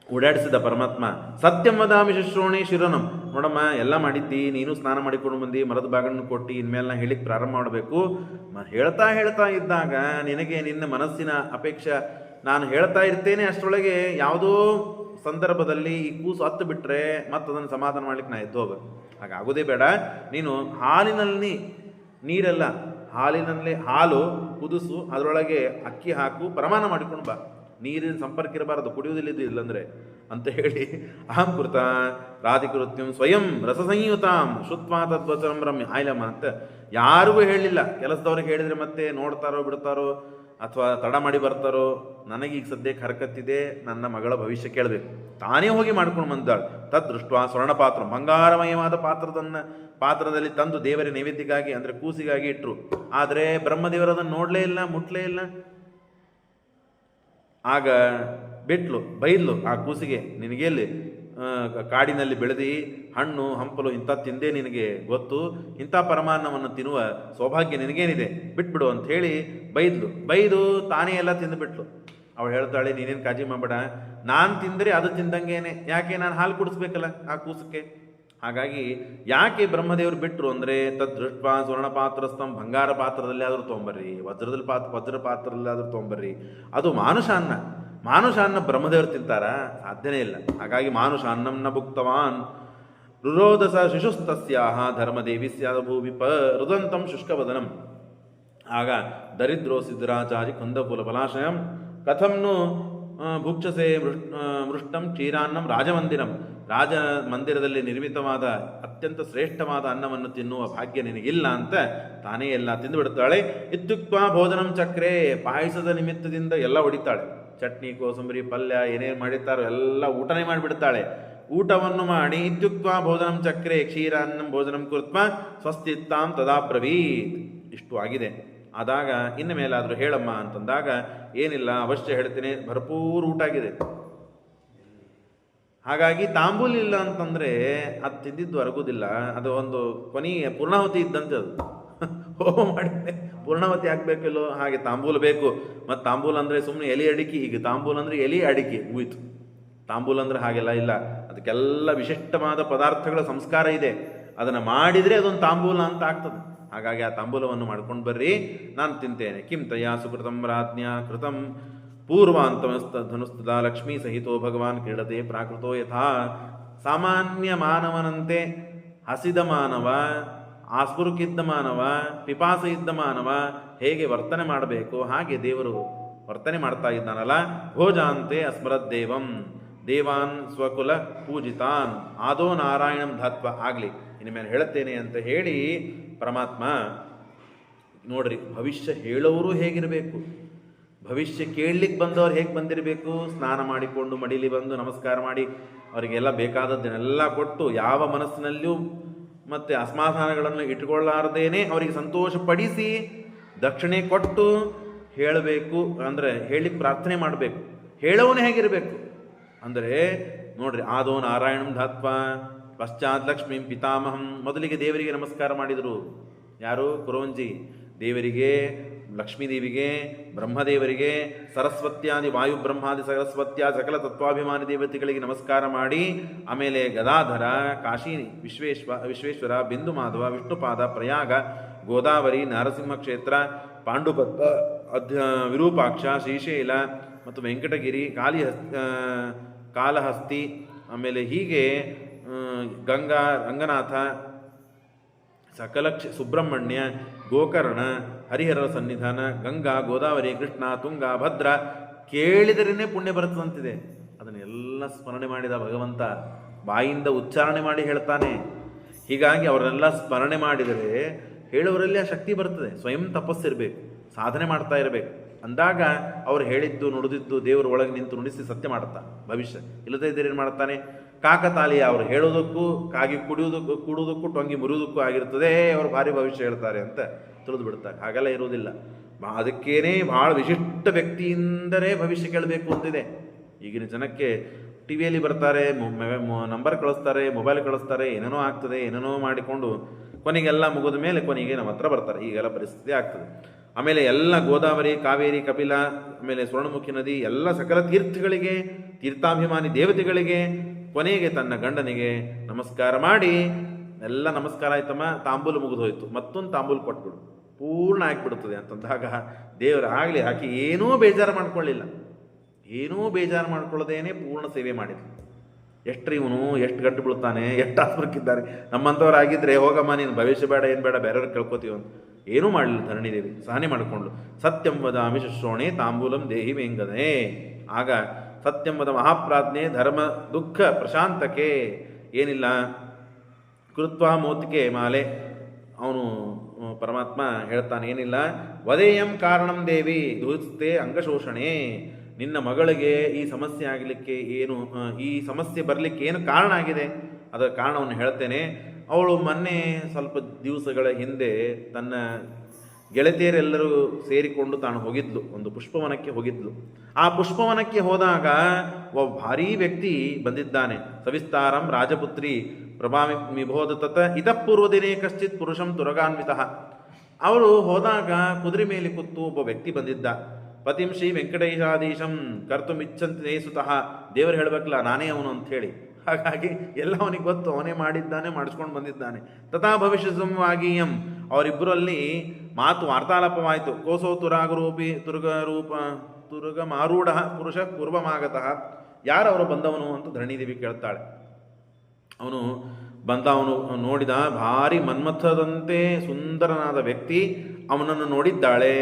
ಓಡಾಡಿಸಿದ ಪರಮಾತ್ಮ. ಸತ್ಯಂ ವದಾಮಿ ಶುಶ್ರೋಣಿ ಶಿರನಂ. ನೋಡಮ್ಮ, ಎಲ್ಲ ಮಾಡಿದ್ದಿ, ನೀನು ಸ್ನಾನ ಮಾಡಿಕೊಂಡು ಬಂದು ಮರದ ಬಾಗನ್ನು ಕೊಟ್ಟು ಇನ್ಮೇಲೆ ಹೇಳಿಕ್ಕೆ ಪ್ರಾರಂಭ ಮಾಡಬೇಕು. ಹೇಳ್ತಾ ಇದ್ದಾಗ ನಿನಗೆ ನಿನ್ನ ಮನಸ್ಸಿನ ಅಪೇಕ್ಷೆ ನಾನು ಹೇಳ್ತಾ ಇರ್ತೇನೆ, ಅಷ್ಟರೊಳಗೆ ಯಾವುದೋ ಸಂದರ್ಭದಲ್ಲಿ ಈ ಕೂಸು ಹತ್ತು ಬಿಟ್ಟರೆ ಮತ್ತೆ ಅದನ್ನು ಸಮಾಧಾನ ಮಾಡ್ಲಿಕ್ಕೆ ನಾ ಎದ್ದು ಹೋಗ, ಹಾಗಾಗೋದೇ ಬೇಡ. ನೀನು ಹಾಲಿನಲ್ಲಿ ನೀರೆಲ್ಲ, ಹಾಲಿನಲ್ಲಿ ಹಾಲು ಕುದಿಸು, ಅದರೊಳಗೆ ಅಕ್ಕಿ ಹಾಕು, ಪ್ರಮಾಣ ಮಾಡಿಕೊಂಡು ಬಾ, ನೀರಿನ ಸಂಪರ್ಕ ಇರಬಾರದು, ಕುಡಿಯುವುದಿಲ್ಲ ಇಲ್ಲಂದ್ರೆ ಅಂತ ಹೇಳಿ ಅಹಂ ಕೃತ ರಾಧಿಕೃತ್ಯಂ ಸ್ವಯಂ ರಸಸಂಯುತಾಂ ಶುತ್ವಾ ತದ್ವಚನಂ ರಮ್ಯ ಆಯ್ಲಮ್ಮ ಅಂತ ಯಾರಿಗೂ ಹೇಳಿಲ್ಲ. ಕೆಲಸದವ್ರಿಗೆ ಹೇಳಿದರೆ ಮತ್ತೆ ನೋಡ್ತಾರೋ ಬಿಡ್ತಾರೋ ಅಥವಾ ತಡ ಮಾಡಿ ಬರ್ತಾರೋ, ನನಗೀಗ ಸದ್ಯಕ್ಕೆ ಹರಕತ್ತಿದೆ, ನನ್ನ ಮಗಳ ಭವಿಷ್ಯ ಕೇಳಬೇಕು, ತಾನೇ ಹೋಗಿ ಮಾಡ್ಕೊಂಡು ಬಂದಾಳು. ತದ್ದೃಷ್ಟ ಸ್ವರ್ಣ ಪಾತ್ರ, ಬಂಗಾರಮಯವಾದ ಪಾತ್ರದಲ್ಲಿ ತಂದು ದೇವರ ನೈವೇದ್ಯಕ್ಕಾಗಿ ಅಂದರೆ ಕೂಸಿಗಾಗಿ ಇಟ್ಟರು. ಆದರೆ ಬ್ರಹ್ಮದೇವರದನ್ನು ನೋಡಲೇ ಇಲ್ಲ, ಮುಟ್ಲೇ ಇಲ್ಲ. ಆಗ ಬಿಟ್ಲು, ಬೈದ್ಲು ಆ ಕೂಸಿಗೆ, ನಿನಗೆಲ್ಲಿ ಕಾಡಿನಲ್ಲಿ ಬೆಳೆದು ಹಣ್ಣು ಹಂಪಲು ಇಂಥ ತಿಂದೇ ನಿನಗೆ ಗೊತ್ತು, ಇಂಥ ಪರಮಾನ್ನವನ್ನು ತಿನ್ನುವ ಸೌಭಾಗ್ಯ ನಿನಗೇನಿದೆ, ಬಿಟ್ಬಿಡು ಅಂತ ಹೇಳಿ ಬೈದು ತಾನೇ ಎಲ್ಲ ತಿಂದುಬಿಟ್ಲು. ಅವಳು ಹೇಳ್ತಾಳೆ, ನೀನೇನು ಕಾಳಜಿ ಮಾಡಬೇಡ, ನಾನು ತಿಂದರೆ ಅದು ತಿಂದಂಗೇನೆ, ಯಾಕೆ ನಾನು ಹಾಲು ಕುಡಿಸ್ಬೇಕಲ್ಲ ಆ ಕೂಸಕ್ಕೆ. ಹಾಗಾಗಿ ಯಾಕೆ ಬ್ರಹ್ಮದೇವರು ಬಿಟ್ಟರು ಅಂದರೆ, ತದ್ದೃಷ್ಟ ಸ್ವರ್ಣ ಪಾತ್ರಸ್ಥಂ, ಬಂಗಾರ ಪಾತ್ರದಲ್ಲಿ ಆದರೂ ತೊಗೊಂಬರ್ರಿ, ವಜ್ರ ಪಾತ್ರದಲ್ಲಿ ಆದರೂ ತೊಗೊಂಬರ್ರಿ, ಅದು ಮಾನುಷಾನ್ನ ಬ್ರಹ್ಮದೇವರು ತಿಂತಾರ? ಸಾಧ್ಯನೇ ಇಲ್ಲ. ಹಾಗಾಗಿ ಮಾನುಷಾನ್ನಂ ನ ಭುಕ್ತವಾನ್ ರುರೋದಸ ಶಿಶುಸ್ತಸ್ಯಾಹ ಧರ್ಮದೇವಿ ಸ್ಯಾದ ಭೂವಿಪ ರುದಂತಂ ಶುಷ್ಕವದನಂ. ಆಗ ದರಿದ್ರೋ ಸಿದ್ಧರಾಚಾರಿ ಕುಂದಪುಲ ಫಲಾಶಯಂ ಕಥಂನು ಭುಕ್ಷಸೆ ಮೃಷ್ಟಂ ಕ್ಷೀರಾನ್ನಂ ರಾಜಮಂದಿರಂ. ರಾಜ ಮಂದಿರದಲ್ಲಿ ನಿರ್ಮಿತವಾದ ಅತ್ಯಂತ ಶ್ರೇಷ್ಠವಾದ ಅನ್ನವನ್ನು ತಿನ್ನುವ ಭಾಗ್ಯ ನಿನಗಿಲ್ಲ ಅಂತ ತಾನೇ ಎಲ್ಲ ತಿಂದುಬಿಡ್ತಾಳೆ. ಇತ್ಯುಕ್ತ ಭೋಜನಂ ಚಕ್ರೆ, ಪಾಯಸದ ನಿಮಿತ್ತದಿಂದ ಎಲ್ಲ ಹೊಡಿತಾಳೆ. ಚಟ್ನಿ ಕೋಸಂಬರಿ ಪಲ್ಯ ಏನೇನು ಮಾಡಿರ್ತಾರೋ ಎಲ್ಲ ಊಟನೇ ಮಾಡಿಬಿಡ್ತಾಳೆ. ಊಟವನ್ನು ಮಾಡಿ ಇತ್ಯುಕ್ತ ಭೋಜನಂ ಚಕ್ರೆ ಕ್ಷೀರಾನ್ನಂ ಭೋಜನಂ ಕೃತ್ವ ಸ್ವಸ್ತಿತ್ತಾಂ ತದಾ ಬ್ರವೀತ್. ಇಷ್ಟು ಆಗಿದೆ. ಆದಾಗ ಇನ್ನು ಮೇಲಾದರೂ ಹೇಳಮ್ಮ ಅಂತಂದಾಗ, ಏನಿಲ್ಲ ಅವಶ್ಯ ಹೇಳ್ತೀನಿ, ಭರ್ಪೂರ್ ಊಟ ಆಗಿದೆ. ಹಾಗಾಗಿ ತಾಂಬೂಲ ಇಲ್ಲ ಅಂತಂದರೆ ಅದು ತಿಂದಿದ್ದು ಅರಗುದಿಲ್ಲ, ಅದು ಒಂದು ಕೊನೆಯ ಪೂರ್ಣಾಹುತಿ ಇದ್ದಂತೆ. ಅದು ಹೋಮ ಮಾಡಿದ್ದೆ ಪೂರ್ಣಾವತಿ ಆಗಬೇಕಲ್ಲೋ, ಹಾಗೆ ತಾಂಬೂಲ ಬೇಕು. ಮತ್ತು ತಾಂಬೂಲ ಅಂದರೆ ಸುಮ್ಮನೆ ಎಲೆ ಅಡಿಕೆ, ಹೀಗೆ ತಾಂಬೂಲ ಅಂದರೆ ಎಲೆ ಅಡಿಕೆ ಮುಗಿತು. ತಾಂಬೂಲ ಅಂದರೆ ಹಾಗೆಲ್ಲ ಇಲ್ಲ, ಅದಕ್ಕೆಲ್ಲ ವಿಶಿಷ್ಟವಾದ ಪದಾರ್ಥಗಳ ಸಂಸ್ಕಾರ ಇದೆ. ಅದನ್ನು ಮಾಡಿದರೆ ಅದೊಂದು ತಾಂಬೂಲ ಅಂತ ಆಗ್ತದೆ. ಹಾಗಾಗಿ ಆ ತಾಂಬೂಲವನ್ನು ಮಾಡ್ಕೊಂಡು ಬರ್ರಿ, ನಾನು ತಿಂತೇನೆ. ಕಿಂ ತಯಾ ಸುಕೃತಂ ರಾಜ್ಞಾ ಕೃತಂ ಪೂರ್ವಾಂತಮಸ್ತಧನುಸ್ತದ ಲಕ್ಷ್ಮೀ ಸಹಿತೋ ಭಗವಾನ್ ಕ್ರೀಡತೆ ಪ್ರಾಕೃತೋ ಯಥಾ. ಸಾಮಾನ್ಯ ಮಾನವನಂತೆ ಹಸಿದ ಮಾನವ, ಆಸ್ಪುರುಕಿದ್ದ ಮಾನವ, ಪಿಪಾಸ ಇದ್ದ ಮಾನವ ಹೇಗೆ ವರ್ತನೆ ಮಾಡಬೇಕು ಹಾಗೆ ದೇವರು ವರ್ತನೆ ಮಾಡ್ತಾ ಇದ್ದಾನಲ್ಲ. ಭೋಜಾಂತೆ ಅಸ್ಮರದ್ದೇವಂ ದೇವಾನ್ ಸ್ವಕುಲ ಪೂಜಿತಾನ್ ಆದೋ ನಾರಾಯಣಂ ಧಾತ್ವ. ಆಗಲಿ ಇನ್ನು ಮೇಲೆ ಹೇಳುತ್ತೇನೆ ಅಂತ ಹೇಳಿ ಪರಮಾತ್ಮ ನೋಡ್ರಿ, ಭವಿಷ್ಯ ಹೇಳೋರು ಹೇಗಿರಬೇಕು, ಭವಿಷ್ಯ ಕೇಳಲಿಕ್ಕೆ ಬಂದವ್ರು ಹೇಗೆ ಬಂದಿರಬೇಕು, ಸ್ನಾನ ಮಾಡಿಕೊಂಡು ಮಡಿಲಿ ಬಂದು ನಮಸ್ಕಾರ ಮಾಡಿ ಅವರಿಗೆಲ್ಲ ಬೇಕಾದದ್ದನ್ನೆಲ್ಲ ಕೊಟ್ಟು, ಯಾವ ಮನಸ್ಸಿನಲ್ಲಿಯೂ ಮತ್ತು ಅಸಮಾಧಾನಗಳನ್ನು ಇಟ್ಟುಕೊಳ್ಳಾರ್ದೇನೆ ಅವರಿಗೆ ಸಂತೋಷಪಡಿಸಿ ದಕ್ಷಿಣೆ ಕೊಟ್ಟು ಹೇಳಬೇಕು. ಅಂದರೆ ಹೇಳಲಿಕ್ಕೆ ಪ್ರಾರ್ಥನೆ ಮಾಡಬೇಕು. ಹೇಳೋನೇ ಹೇಗಿರಬೇಕು ಅಂದರೆ ನೋಡ್ರಿ, ಆದೋ ನಾರಾಯಣಂ ಧಾತ್ವ ಪಶ್ಚಾತ್ ಲಕ್ಷ್ಮೀಂ ಪಿತಾಮಹಂ. ಮೊದಲಿಗೆ ದೇವರಿಗೆ ನಮಸ್ಕಾರ ಮಾಡಿದರು. ಯಾರು? ಕುರೋಂಜಿ. ದೇವರಿಗೆ, ಲಕ್ಷ್ಮೀದೇವಿಗೆ, ಬ್ರಹ್ಮದೇವರಿಗೆ, ಸರಸ್ವತ್ಯಾದಿ ವಾಯು ಬ್ರಹ್ಮಾದಿ ಸರಸ್ವತ್ಯ ಸಕಲ ತತ್ವಾಭಿಮಾನಿ ದೇವತೆಗಳಿಗೆ ನಮಸ್ಕಾರ ಮಾಡಿ, ಆಮೇಲೆ ಗದಾಧರ, ಕಾಶಿ ವಿಶ್ವೇಶ್ವರ, ಬಿಂದು ಮಾಧವ, ವಿಷ್ಣುಪಾದ, ಪ್ರಯಾಗ, ಗೋದಾವರಿ, ನರಸಿಂಹ ಕ್ಷೇತ್ರ, ಪಾಂಡುಪತ್ತ, ವಿರೂಪಾಕ್ಷ, ಶ್ರೀಶೈಲ ಮತ್ತು ವೆಂಕಟಗಿರಿ, ಕಾಲಹಸ್ತಿ, ಆಮೇಲೆ ಹೀಗೆ ಗಂಗಾ, ರಂಗನಾಥ, ಸಕಲ ಸುಬ್ರಹ್ಮಣ್ಯ, ಗೋಕರ್ಣ, ಹರಿಹರರ ಸನ್ನಿಧಾನ, ಗಂಗಾ, ಗೋದಾವರಿ, ಕೃಷ್ಣ, ತುಂಗ, ಭದ್ರ ಕೇಳಿದರೇನೆ ಪುಣ್ಯ ಬರುತ್ತದಂತಿದೆ. ಅದನ್ನೆಲ್ಲ ಸ್ಮರಣೆ ಮಾಡಿದ ಭಗವಂತ ಬಾಯಿಂದ ಉಚ್ಚಾರಣೆ ಮಾಡಿ ಹೇಳ್ತಾನೆ. ಹೀಗಾಗಿ ಅವರೆಲ್ಲ ಸ್ಮರಣೆ ಮಾಡಿದರೆ ಹೇಳುವರಲ್ಲಿ ಆ ಶಕ್ತಿ ಬರ್ತದೆ. ಸ್ವಯಂ ತಪಸ್ಸಿರಬೇಕು, ಸಾಧನೆ ಮಾಡ್ತಾ ಇರಬೇಕು. ಅಂದಾಗ ಅವ್ರು ಹೇಳಿದ್ದು ನುಡಿದಿದ್ದು ದೇವರು ಒಳಗೆ ನಿಂತು ನುಡಿಸಿ ಸತ್ಯ ಮಾಡ್ತಾ ಭವಿಷ್ಯ. ಇಲ್ಲದೇ ಇದ್ದರೆ ಏನು ಮಾಡ್ತಾನೆ? ಕಾಕತಾಲೀಯ. ಅವರು ಹೇಳೋದಕ್ಕೂ ಕಾಗಿ ಕೂಡುವುದಕ್ಕೂ ಟೊಂಗಿ ಮುರಿಯೋದಕ್ಕೂ ಆಗಿರ್ತದೆ, ಅವರು ಭಾರಿ ಭವಿಷ್ಯ ಹೇಳ್ತಾರೆ ಅಂತ ತಿಳಿದು ಬಿಡ್ತಾರೆ. ಹಾಗೆಲ್ಲ ಇರುವುದಿಲ್ಲ. ಅದಕ್ಕೇನೆ ಭಾಳ ವಿಶಿಷ್ಟ ವ್ಯಕ್ತಿಯಿಂದಲೇ ಭವಿಷ್ಯ ಕೇಳಬೇಕು ಅಂತಿದೆ. ಈಗಿನ ಜನಕ್ಕೆ ಟಿ ವಿಯಲ್ಲಿ ಬರ್ತಾರೆ, ನಂಬರ್ ಕಳಿಸ್ತಾರೆ, ಮೊಬೈಲ್ ಕಳಿಸ್ತಾರೆ, ಏನೇನೋ ಆಗ್ತದೆ, ಏನೇನೋ ಮಾಡಿಕೊಂಡು ಕೊನೆಗೆಲ್ಲ ಮುಗಿದ ಮೇಲೆ ಕೊನೆಗೆ ನಮ್ಮ ಹತ್ರ ಬರ್ತಾರೆ. ಈಗೆಲ್ಲ ಪರಿಸ್ಥಿತಿ ಆಗ್ತದೆ. ಆಮೇಲೆ ಎಲ್ಲ ಗೋದಾವರಿ, ಕಾವೇರಿ, ಕಪಿಲ, ಆಮೇಲೆ ಸ್ವರ್ಣಮುಖಿ ನದಿ, ಎಲ್ಲ ಸಕಲ ತೀರ್ಥಗಳಿಗೆ, ತೀರ್ಥಾಭಿಮಾನಿ ದೇವತೆಗಳಿಗೆ ಕೊನೆಗೆ ತನ್ನ ಗಂಡನಿಗೆ ನಮಸ್ಕಾರ ಮಾಡಿ, ಎಲ್ಲ ನಮಸ್ಕಾರ ಆಯ್ತಮ್ಮ, ತಾಂಬೂಲು ಮುಗಿದೋಯ್ತು, ಮತ್ತೊಂದು ತಾಂಬೂಲು ಕೊಟ್ಬಿಡು, ಪೂರ್ಣ ಆಗಿಬಿಡ್ತದೆ ಅಂತಂದಾಗ ದೇವರು ಆಗಲಿ ಆಕೆ ಏನೂ ಬೇಜಾರು ಮಾಡ್ಕೊಳ್ಳಿಲ್ಲ. ಏನೂ ಬೇಜಾರು ಮಾಡ್ಕೊಳ್ಳೋದೇನೆ ಪೂರ್ಣ ಸೇವೆ ಮಾಡಿದ್ರು. ಎಷ್ಟ್ರಿ ಇವನು ಎಷ್ಟು ಗಂಟು ಬೀಳ್ತಾನೆ, ಎಷ್ಟು ಆಸ್ಪರ್ಕಿದ್ದಾರೆ. ನಮ್ಮಂಥವ್ರಾಗಿದ್ದರೆ ಹೋಗಮ್ಮ ನೀನು ಭವಿಷ್ಯ ಬೇಡ ಏನು ಬೇಡ ಬೇರೆಯವ್ರಿಗೆ ಕೇಳ್ಕೊತೀವಿ ಅಂತ ಏನೂ ಮಾಡಲಿಲ್ಲ ಧರಣಿದೇವಿ, ಸಹನೆ ಮಾಡಿಕೊಂಡ್ಳು. ಸತ್ಯಂ ವದಾಮಿ ಶುಶ್ರೋಣೆ ತಾಂಬೂಲಂ ದೇಹಿ ವೆಂಗನೆ. ಆಗ ಸತ್ಯಂವದ ಮಹಾಪ್ರಾಜ್ಞೆ ಧರ್ಮ ದುಃಖ ಪ್ರಶಾಂತಕ್ಕೆ ಏನಿಲ್ಲ ಕೃತ್ವ ಮೋತಿಕೆ ಮಾಲೆ. ಅವನು ಪರಮಾತ್ಮ ಹೇಳ್ತಾನೆ ಏನಿಲ್ಲ, ವದೇಯಂ ಕಾರಣಂ ದೇವಿ ಧೂಸ್ತೆ ಅಂಗಶೋಷಣೆ. ನಿನ್ನ ಮಗಳಿಗೆ ಈ ಸಮಸ್ಯೆ ಆಗಲಿಕ್ಕೆ ಏನು, ಈ ಸಮಸ್ಯೆ ಬರಲಿಕ್ಕೆ ಏನು ಕಾರಣ ಆಗಿದೆ ಅದರ ಕಾರಣವನ್ನು ಹೇಳ್ತೇನೆ. ಅವಳು ಮೊನ್ನೆ ಸ್ವಲ್ಪ ದಿವಸಗಳ ಹಿಂದೆ ತನ್ನ ಗೆಳತಿಯರೆಲ್ಲರೂ ಸೇರಿಕೊಂಡು ತಾನು ಹೋಗಿದ್ಲು, ಒಂದು ಪುಷ್ಪವನಕ್ಕೆ ಹೋಗಿದ್ಲು. ಆ ಪುಷ್ಪವನಕ್ಕೆ ಹೋದಾಗ ಒಬ್ಬ ಭಾರೀ ವ್ಯಕ್ತಿ ಬಂದಿದ್ದಾನೆ. ಸವಿಸ್ತಾರಂ ರಾಜಪುತ್ರಿ ಪ್ರಭಾಮಿ ವಿಬೋಧ ತತ ಇತಃಪೂರ್ವದಿನೇ ಕಶ್ಚಿತ್ ಪುರುಷಂ ತುರಗಾನ್ವಿತಃ. ಅವಳು ಹೋದಾಗ ಕುದುರೆ ಮೇಲೆ ಕೂತು ಒಬ್ಬ ವ್ಯಕ್ತಿ ಬಂದಿದ್ದ. ಪತಿಂ ಶ್ರೀ ವೆಂಕಟೇಶಾಧೀಶಂ ಕರ್ತುಮಿಚ್ಛಂತೆ ಸುತಃ. ದೇವರು ಹೇಳಬೇಕಲ್ಲ ನಾನೇ ಅವನು ಅಂಥೇಳಿ. ಹಾಗಾಗಿ ಎಲ್ಲ ಅವನಿಗೆ ಗೊತ್ತು, ಅವನೇ ಮಾಡಿದ್ದಾನೆ, ಮಾಡಿಸ್ಕೊಂಡು ಬಂದಿದ್ದಾನೆ. ತಥಾ ಭವಿಷ್ಯ ಸಂವಾಗೀಯಂ. ಅವರಿಬ್ಬರಲ್ಲಿ ಮಾತು ವಾರ್ತಾಲಾಪವಾಯಿತು. ಕೋಸೋ ತುರಾಗರೂಪಿ ತುರ್ಗ ಮಾರೂಢ ಪುರುಷ ಪೂರ್ವಮಾಗತಃ. ಯಾರವರು ಬಂದವನು ಅಂತ ಧರಣಿದೇವಿ ಕೇಳ್ತಾಳೆ. ಅವನು ನೋಡಿದ ಭಾರಿ ಮನ್ಮಥದಂತೆ ಸುಂದರನಾದ ವ್ಯಕ್ತಿ. ಅವನನ್ನು ನೋಡಿದ್ದಾಳೆ,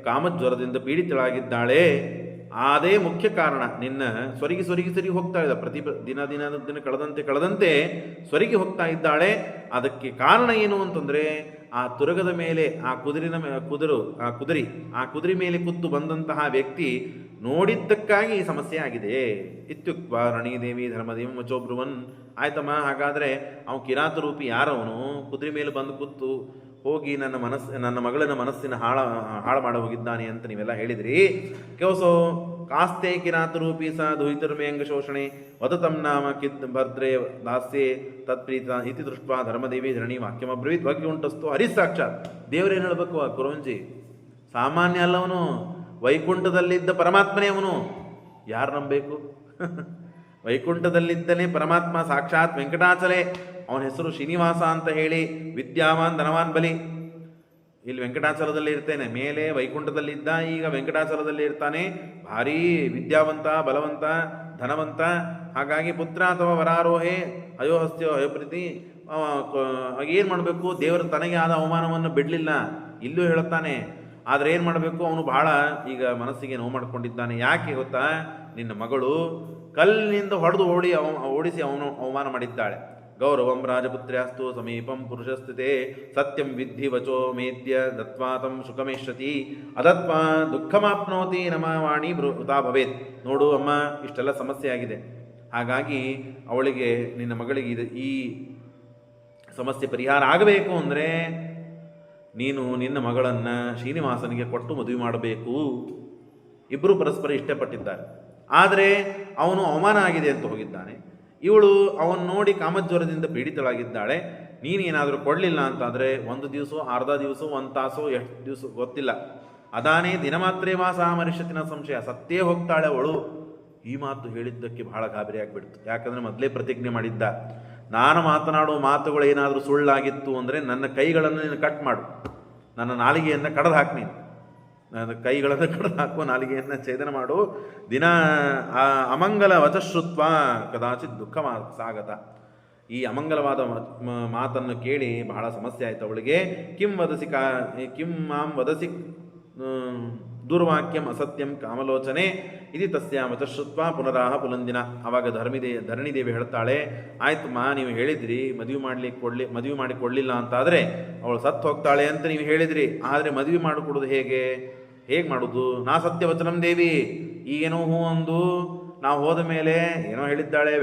ಕಾಮಜ್ವರದಿಂದ ಪೀಡಿತಳಾಗಿದ್ದಾಳೆ. ಅದೇ ಮುಖ್ಯ ಕಾರಣ. ನಿನ್ನ ಸೊರಗಿ ಹೋಗ್ತಾ ಇದ್ದ, ಪ್ರತಿ ದಿನ ಕಳೆದಂತೆ ಸೊರಗಿ ಹೋಗ್ತಾ ಇದ್ದಾಳೆ. ಅದಕ್ಕೆ ಕಾರಣ ಏನು ಅಂತಂದರೆ ಆ ತುರಗದ ಮೇಲೆ ಆ ಕುದುರೆ ಮೇಲೆ ಕೂತು ಬಂದಂತಹ ವ್ಯಕ್ತಿ ನೋಡಿದ್ದಕ್ಕಾಗಿ ಈ ಸಮಸ್ಯೆ ಆಗಿದೆ. ಇತ್ಯುಕ್ತ ರಣೀದೇವಿ ಧರ್ಮದೇವ ಮಚೋಬ್ರುವನ್. ಆಯ್ತಮ್ಮ, ಹಾಗಾದರೆ ಅವನು ಕಿರಾತ ರೂಪಿ ಯಾರವನು? ಕುದುರೆ ಮೇಲೆ ಬಂದು ಕೂತು ಹೋಗಿ ನನ್ನ ಮಗಳನ್ನ ಮನಸ್ಸಿನ ಹಾಳು ಮಾಡಿ ಹೋಗಿದ್ದಾನೆ ಅಂತ ನೀವೆಲ್ಲ ಹೇಳಿದ್ರಿ. ಕೆವಸೋ ಕಾಸ್ತೆ ಕಿರಾತ ರೂಪಿ ಸ ದುಹಿತರ್ಮೆ ಅಂಗ ಶೋಷಣೆ ವದತಂ ನಾಮ ಕಿದ್ ಭದ್ರೇ ದಾಸ್ಯೆ ತತ್ಪ್ರೀತ ಇತಿ ದೃಷ್ಟ ಧರ್ಮದೇವಿ ಧರಣಿ ವಾಕ್ಯಮಬ್ರವೀತ್ ಬಗ್ಗೆ ಉಂಟಸ್ತು ಹರಿಸಾಕ್ಷಾತ್. ದೇವರೇನು ಹೇಳಬೇಕು ಆ ಕುರಂಜಿ? ಸಾಮಾನ್ಯ ಅಲ್ಲವನು, ವೈಕುಂಠದಲ್ಲಿದ್ದ ಪರಮಾತ್ಮನೇ ಅವನು. ಯಾರು ನಂಬಬೇಕು? ವೈಕುಂಠದಲ್ಲಿದ್ದನೇ ಪರಮಾತ್ಮ, ಸಾಕ್ಷಾತ್ ವೆಂಕಟಾಚಲೆ. ಅವನ ಹೆಸರು ಶ್ರೀನಿವಾಸ ಅಂತ ಹೇಳಿ, ವಿದ್ಯಾವಾನ್ ಧನವಾನ್ ಬಲಿ. ಇಲ್ಲಿ ವೆಂಕಟಾಚಲದಲ್ಲಿ ಇರ್ತೇನೆ, ಮೇಲೆ ವೈಕುಂಠದಲ್ಲಿದ್ದ, ಈಗ ವೆಂಕಟಾಚಲದಲ್ಲಿ ಇರ್ತಾನೆ. ಭಾರೀ ವಿದ್ಯಾವಂತ, ಬಲವಂತ, ಧನವಂತ. ಹಾಗಾಗಿ ಪುತ್ರ ಅಥವಾ ವರಾರೋಹೆ ಅಯೋಹಸ್ತ್ಯೋ ಅಯೋಪ್ರೀತಿ. ಏನು ಮಾಡಬೇಕು? ದೇವರು ತನಗೆ ಆದ ಅವಮಾನವನ್ನು ಬಿಡಲಿಲ್ಲ, ಇಲ್ಲೂ ಹೇಳುತ್ತಾನೆ. ಆದರೆ ಏನು ಮಾಡಬೇಕು? ಅವನು ಬಹಳ ಈಗ ಮನಸ್ಸಿಗೆ ನೋವು ಮಾಡಿಕೊಂಡಿದ್ದಾನೆ. ಯಾಕೆ ಗೊತ್ತಾ? ನಿನ್ನ ಮಗಳು ಕಲ್ಲಿನಿಂದ ಓಡಿಸಿ ಅವನು ಅವಮಾನ ಮಾಡಿದ್ದಾಳೆ. ಗೌರವಂ ರಾಜಪುತ್ರ್ಯಾಸ್ತು ಸಮೀಪಂ ಪುರುಷಸ್ಥಿತೆ ಸತ್ಯಂ ವಿದ್ಧಿ ವಚೋ ಮೇದ್ಯ ದತ್ವಾತಂ ಸುಖಮೇಶ್ಯತಿ ಅದತ್ವಾ ದುಃಖಮಾಪ್ನೋತಿ ನಮವಾಣಿ ವೃತಾ ಭವೇತ್. ನೋಡು ಅಮ್ಮ, ಇಷ್ಟೆಲ್ಲ ಸಮಸ್ಯೆ ಆಗಿದೆ. ಹಾಗಾಗಿ ಅವಳಿಗೆ, ನಿನ್ನ ಮಗಳಿಗೆ ಈ ಸಮಸ್ಯೆ ಪರಿಹಾರ ಆಗಬೇಕು ಅಂದರೆ ನೀನು ನಿನ್ನ ಮಗಳನ್ನು ಶ್ರೀನಿವಾಸನಿಗೆ ಕೊಟ್ಟು ಮದುವೆ ಮಾಡಬೇಕು. ಇಬ್ಬರು ಪರಸ್ಪರ ಇಷ್ಟಪಟ್ಟಿದ್ದಾರೆ. ಆದರೆ ಅವನು ಅವಮಾನ ಆಗಿದೆ ಅಂತ ಹೋಗಿದ್ದಾನೆ. ಇವಳು ಅವನು ನೋಡಿ ಕಾಮಜ್ವರದಿಂದ ಪೀಡಿತಳಾಗಿದ್ದಾಳೆ. ನೀನೇನಾದರೂ ಕೊಡಲಿಲ್ಲ ಅಂತಾದರೆ ಒಂದು ದಿವಸ, ಅರ್ಧ ದಿವಸ, ಒಂದು ತಾಸು, ಎಷ್ಟು ದಿವಸ ಗೊತ್ತಿಲ್ಲ, ಅದಾನೇ ದಿನಮಾತ್ರೇ ವಾಸ ಮರಿಷತಿನ ಸಂಶಯ, ಸತ್ತೇ ಹೋಗ್ತಾಳೆ ಅವಳು. ಈ ಮಾತು ಹೇಳಿದ್ದಕ್ಕೆ ಬಹಳ ಗಾಬರಿ ಆಗಿಬಿಡ್ತು. ಯಾಕಂದರೆ ಮೊದಲೇ ಪ್ರತಿಜ್ಞೆ ಮಾಡಿದ್ದ, ನಾನು ಮಾತನಾಡುವ ಮಾತುಗಳು ಏನಾದರೂ ಸುಳ್ಳಾಗಿತ್ತು ಅಂದರೆ ನನ್ನ ಕೈಗಳನ್ನು ನೀನು ಕಟ್ ಮಾಡು, ನನ್ನ ನಾಲಿಗೆಯನ್ನು ಕಡ್ದು ಹಾಕಿ, ನೀನು ನನ್ನ ಕೈಗಳನ್ನು ಕಡ್ದು ಹಾಕುವ, ನಾಲಿಗೆಯನ್ನು ಛೇದನ ಮಾಡು. ದಿನ ಅಮಂಗಲ ವಚಶ್ರುತ್ವ ಕದಾಚಿತ್ ದುಃಖ ಸಾಗತ. ಈ ಅಮಂಗಲವಾದ ಮಾತನ್ನು ಕೇಳಿ ಬಹಳ ಸಮಸ್ಯೆ ಆಯಿತು ಅವಳಿಗೆ. ಕಿಂ ಮಾಂ ವದಸಿ ದುರ್ವಾಕ್ಯಂ ಅಸತ್ಯಂ ಕಾಮಲೋಚನೆ ಇದು ತಸ್ಯ ವಚಶ್ರುತ್ವ ಪುನರಾಹ ಪುಲಂದಿನ. ಆವಾಗ ಧರಣಿದೇವಿ ಹೇಳ್ತಾಳೆ, ಆಯ್ತಮ್ಮ, ನೀವು ಹೇಳಿದ್ರಿ ಮದುವೆ ಮಾಡಿ ಕೊಡಲಿಲ್ಲ ಅಂತಾದರೆ ಅವಳು ಸತ್ತು ಹೋಗ್ತಾಳೆ ಅಂತ ನೀವು ಹೇಳಿದ್ರಿ. ಆದರೆ ಮದುವೆ ಮಾಡಿಕೊಡೋದು ಹೇಗೆ ಮಾಡೋದು? ನಾ ಸತ್ಯವಚನಂ ದೇವಿ. ಈಗೇನೋ ಹೂ ಅಂದು ನಾವು ಹೋದ ಮೇಲೆ ಏನೋ ಹೇಳಿದ್ದಾಳೆ.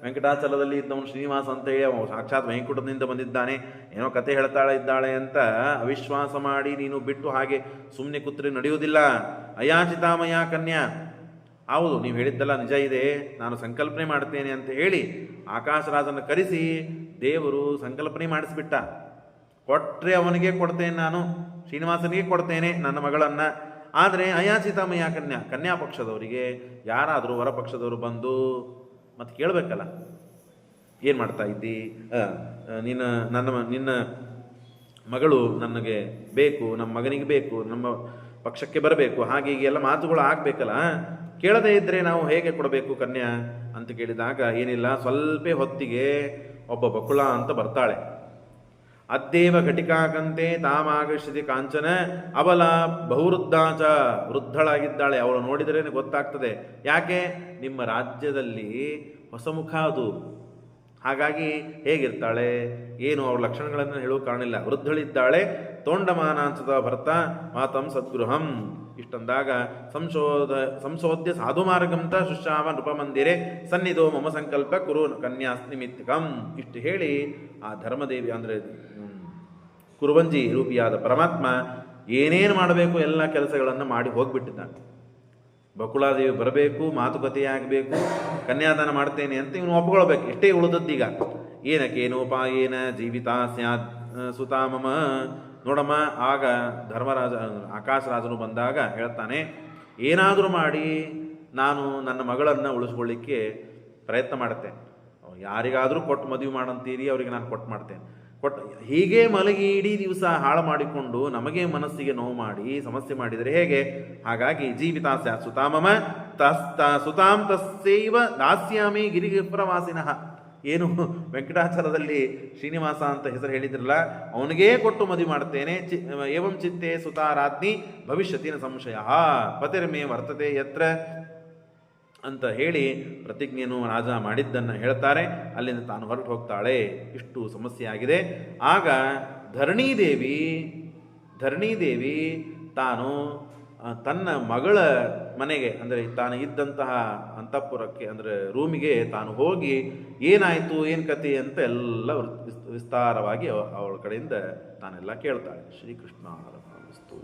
ವೆಂಕಟಾಚಲದಲ್ಲಿ ಇದ್ದವನು ಶ್ರೀನಿವಾಸ ಅಂತೇಳಿ ಅವನು ಸಾಕ್ಷಾತ್ ವೈಕುಂಠದಿಂದ ಬಂದಿದ್ದಾನೆ, ಏನೋ ಕತೆ ಇದ್ದಾಳೆ ಅಂತ ಅವಿಶ್ವಾಸ ಮಾಡಿ ನೀನು ಬಿಟ್ಟು ಹಾಗೆ ಸುಮ್ಮನೆ ಕೂತ್ರೆ ನಡೆಯುವುದಿಲ್ಲ. ಅಯಾಚಿತಾಮಯ ಕನ್ಯಾ. ಹೌದು, ನೀವು ಹೇಳಿದ್ದಲ್ಲ ನಿಜ ಇದೆ, ನಾನು ಸಂಕಲ್ಪನೆ ಮಾಡ್ತೇನೆ ಅಂತ ಹೇಳಿ ಆಕಾಶರಾಜನ್ನು ಕರೆಸಿ ದೇವರು ಸಂಕಲ್ಪನೆ ಮಾಡಿಸ್ಬಿಟ್ಟ. ಕೊಟ್ಟರೆ ಅವನಿಗೆ ಕೊಡ್ತೇನೆ, ನಾನು ಶ್ರೀನಿವಾಸನಿಗೆ ಕೊಡ್ತೇನೆ ನನ್ನ ಮಗಳನ್ನು. ಆದರೆ ಅಯಾಚಿತಾಮಯ ಕನ್ಯಾ ಪಕ್ಷದವರಿಗೆ ಯಾರಾದರೂ ವರ ಪಕ್ಷದವರು ಬಂದು ಮತ್ತೆ ಕೇಳಬೇಕಲ್ಲ, ಏನು ಮಾಡ್ತಾ ಇದ್ದಿ, ನಿನ್ನ ಮಗಳು ನನಗೆ ಬೇಕು, ನಮ್ಮ ಮಗನಿಗೆ ಬೇಕು, ನಮ್ಮ ಪಕ್ಷಕ್ಕೆ ಬರಬೇಕು, ಹಾಗೆ ಹೀಗೆ ಎಲ್ಲ ಮಾತುಗಳು ಆಗಬೇಕಲ್ಲ. ಕೇಳದೇ ಇದ್ದರೆ ನಾವು ಹೇಗೆ ಕೊಡಬೇಕು ಕನ್ಯಾ ಅಂತ ಕೇಳಿದಾಗ, ಏನಿಲ್ಲ, ಸ್ವಲ್ಪ ಹೊತ್ತಿಗೆ ಒಬ್ಬ ಬಕುಳ ಅಂತ ಬರ್ತಾಳೆ. ಅದ್ದೇವ ಘಟಿಕಾಕಂತೆ ತಾಮಾಗಶ್ಯತಿ ಕಾಂಚನ ಅವಲ ಬಹುವೃದ್ಧಾಚ, ವೃದ್ಧಳಾಗಿದ್ದಾಳೆ. ಅವಳು ನೋಡಿದ್ರೇ ಗೊತ್ತಾಗ್ತದೆ. ಯಾಕೆ? ನಿಮ್ಮ ರಾಜ್ಯದಲ್ಲಿ ಹೊಸ ಮುಖ ಅದು. ಹಾಗಾಗಿ ಹೇಗಿರ್ತಾಳೆ, ಏನು ಅವಳ ಲಕ್ಷಣಗಳನ್ನು ಹೇಳೋಕೆ ಕಾರಣಿಲ್ಲ. ವೃದ್ಧಳಿದ್ದಾಳೆ. ತೋಂಡಮಾನಾಂಸದ ಭರ್ತ ಮಾತಂ ಸದ್ಗೃಹಂ. ಇಷ್ಟಂದಾಗ ಸಂಶೋಧ್ಯ ಸಾಧು ಮಾರ್ಗಂತ ಶುಶ್ರಾವ ನೃಪಮಂದಿರೆ ಸನ್ನಿಧೋ ಮಮ ಸಂಕಲ್ಪ ಕುರು ಕನ್ಯಾಸ್ನಿಮಿತ್ತಿಕಂ. ಇಷ್ಟು ಹೇಳಿ ಆ ಧರ್ಮದೇವಿ ಅಂದರೆ ಕುರುವಂಜಿ ರೂಪಿಯಾದ ಪರಮಾತ್ಮ ಏನೇನು ಮಾಡಬೇಕು ಎಲ್ಲ ಕೆಲಸಗಳನ್ನು ಮಾಡಿ ಹೋಗಿಬಿಟ್ಟಿದ್ದಾನೆ. ಬಕುಳಾದೇವಿ ಬರಬೇಕು, ಮಾತುಕತೆಯಾಗಬೇಕು, ಕನ್ಯಾದಾನ ಮಾಡ್ತೇನೆ ಅಂತ ಇವನು ಒಪ್ಕೊಳ್ಬೇಕು. ಇಷ್ಟೇ ಉಳಿದದ್ದೀಗ. ಏನಕೇನೋಪಾಯೇನ ಜೀವಿತ ಸ್ಯಾದ್ ಸುತಾಮಮ. ನೋಡಮ್ಮ, ಆಗ ಧರ್ಮರಾಜ ಆಕಾಶರಾಜನು ಬಂದಾಗ ಹೇಳ್ತಾನೆ, ಏನಾದರೂ ಮಾಡಿ ನಾನು ನನ್ನ ಮಗಳನ್ನು ಉಳಿಸ್ಕೊಳ್ಳಿಕ್ಕೆ ಪ್ರಯತ್ನ ಮಾಡುತ್ತೇನೆ. ಯಾರಿಗಾದರೂ ಕೊಟ್ಟು ಮದುವೆ ಮಾಡಂತೀರಿ, ಅವರಿಗೆ ನಾನು ಕೊಟ್ಟು ಮಾಡ್ತೇನೆ. ಹೀಗೆ ಮಲಗಿ ಇಡೀ ದಿವಸ ಹಾಳು ಮಾಡಿಕೊಂಡು ನಮಗೆ ಮನಸ್ಸಿಗೆ ನೋವು ಮಾಡಿ ಸಮಸ್ಯೆ ಮಾಡಿದರೆ ಹೇಗೆ? ಹಾಗಾಗಿ ಜೀವಿತ ಸ್ಯಾತ್ ಸುತಾಮಮ ಸುತಾಂ ತಸ್ಸೈವ ದಾಸ್ಯಾಮಿ ಗಿರಿಪ್ರವಾಸಿನಃ. ಏನು ವೆಂಕಟಾಚಲದಲ್ಲಿ ಶ್ರೀನಿವಾಸ ಅಂತ ಹೆಸರು ಹೇಳಿದ್ರಲ್ಲ, ಅವನಿಗೇ ಕೊಟ್ಟು ಮದುವೆ ಮಾಡ್ತೇನೆ. ಏವಂ ಚಿತ್ತೆ ಸುತಾರಾಜ್ಞಿ ಭವಿಷ್ಯತಿನ ಸಂಶಯ ಪತಿರ್ಮೇ ವರ್ತತೆ ಯತ್ರ ಅಂತ ಹೇಳಿ ಪ್ರತಿಜ್ಞೆಯನ್ನು ರಾಜ ಮಾಡಿದ್ದನ್ನು ಹೇಳ್ತಾರೆ. ಅಲ್ಲಿಂದ ತಾನು ಹೊರಟು ಹೋಗ್ತಾಳೆ. ಇಷ್ಟು ಸಮಸ್ಯೆ ಆಗಿದೆ. ಆಗ ಧರಣಿದೇವಿ ತಾನು ತನ್ನ ಮಗಳ ಮನೆಗೆ, ಅಂದರೆ ತಾನು ಇದ್ದಂತಹ ಅಂತಃಪುರಕ್ಕೆ, ಅಂದರೆ ರೂಮಿಗೆ ತಾನು ಹೋಗಿ ಏನಾಯಿತು, ಏನು ಕತೆ ಅಂತ ಎಲ್ಲ ವಿಸ್ತಾರವಾಗಿ ಅವಳ ಕಡೆಯಿಂದ ತಾನೆಲ್ಲ ಕೇಳ್ತಾಳೆ. ಶ್ರೀಕೃಷ್ಣ ಅರ್ಪಣಮಸ್ತು.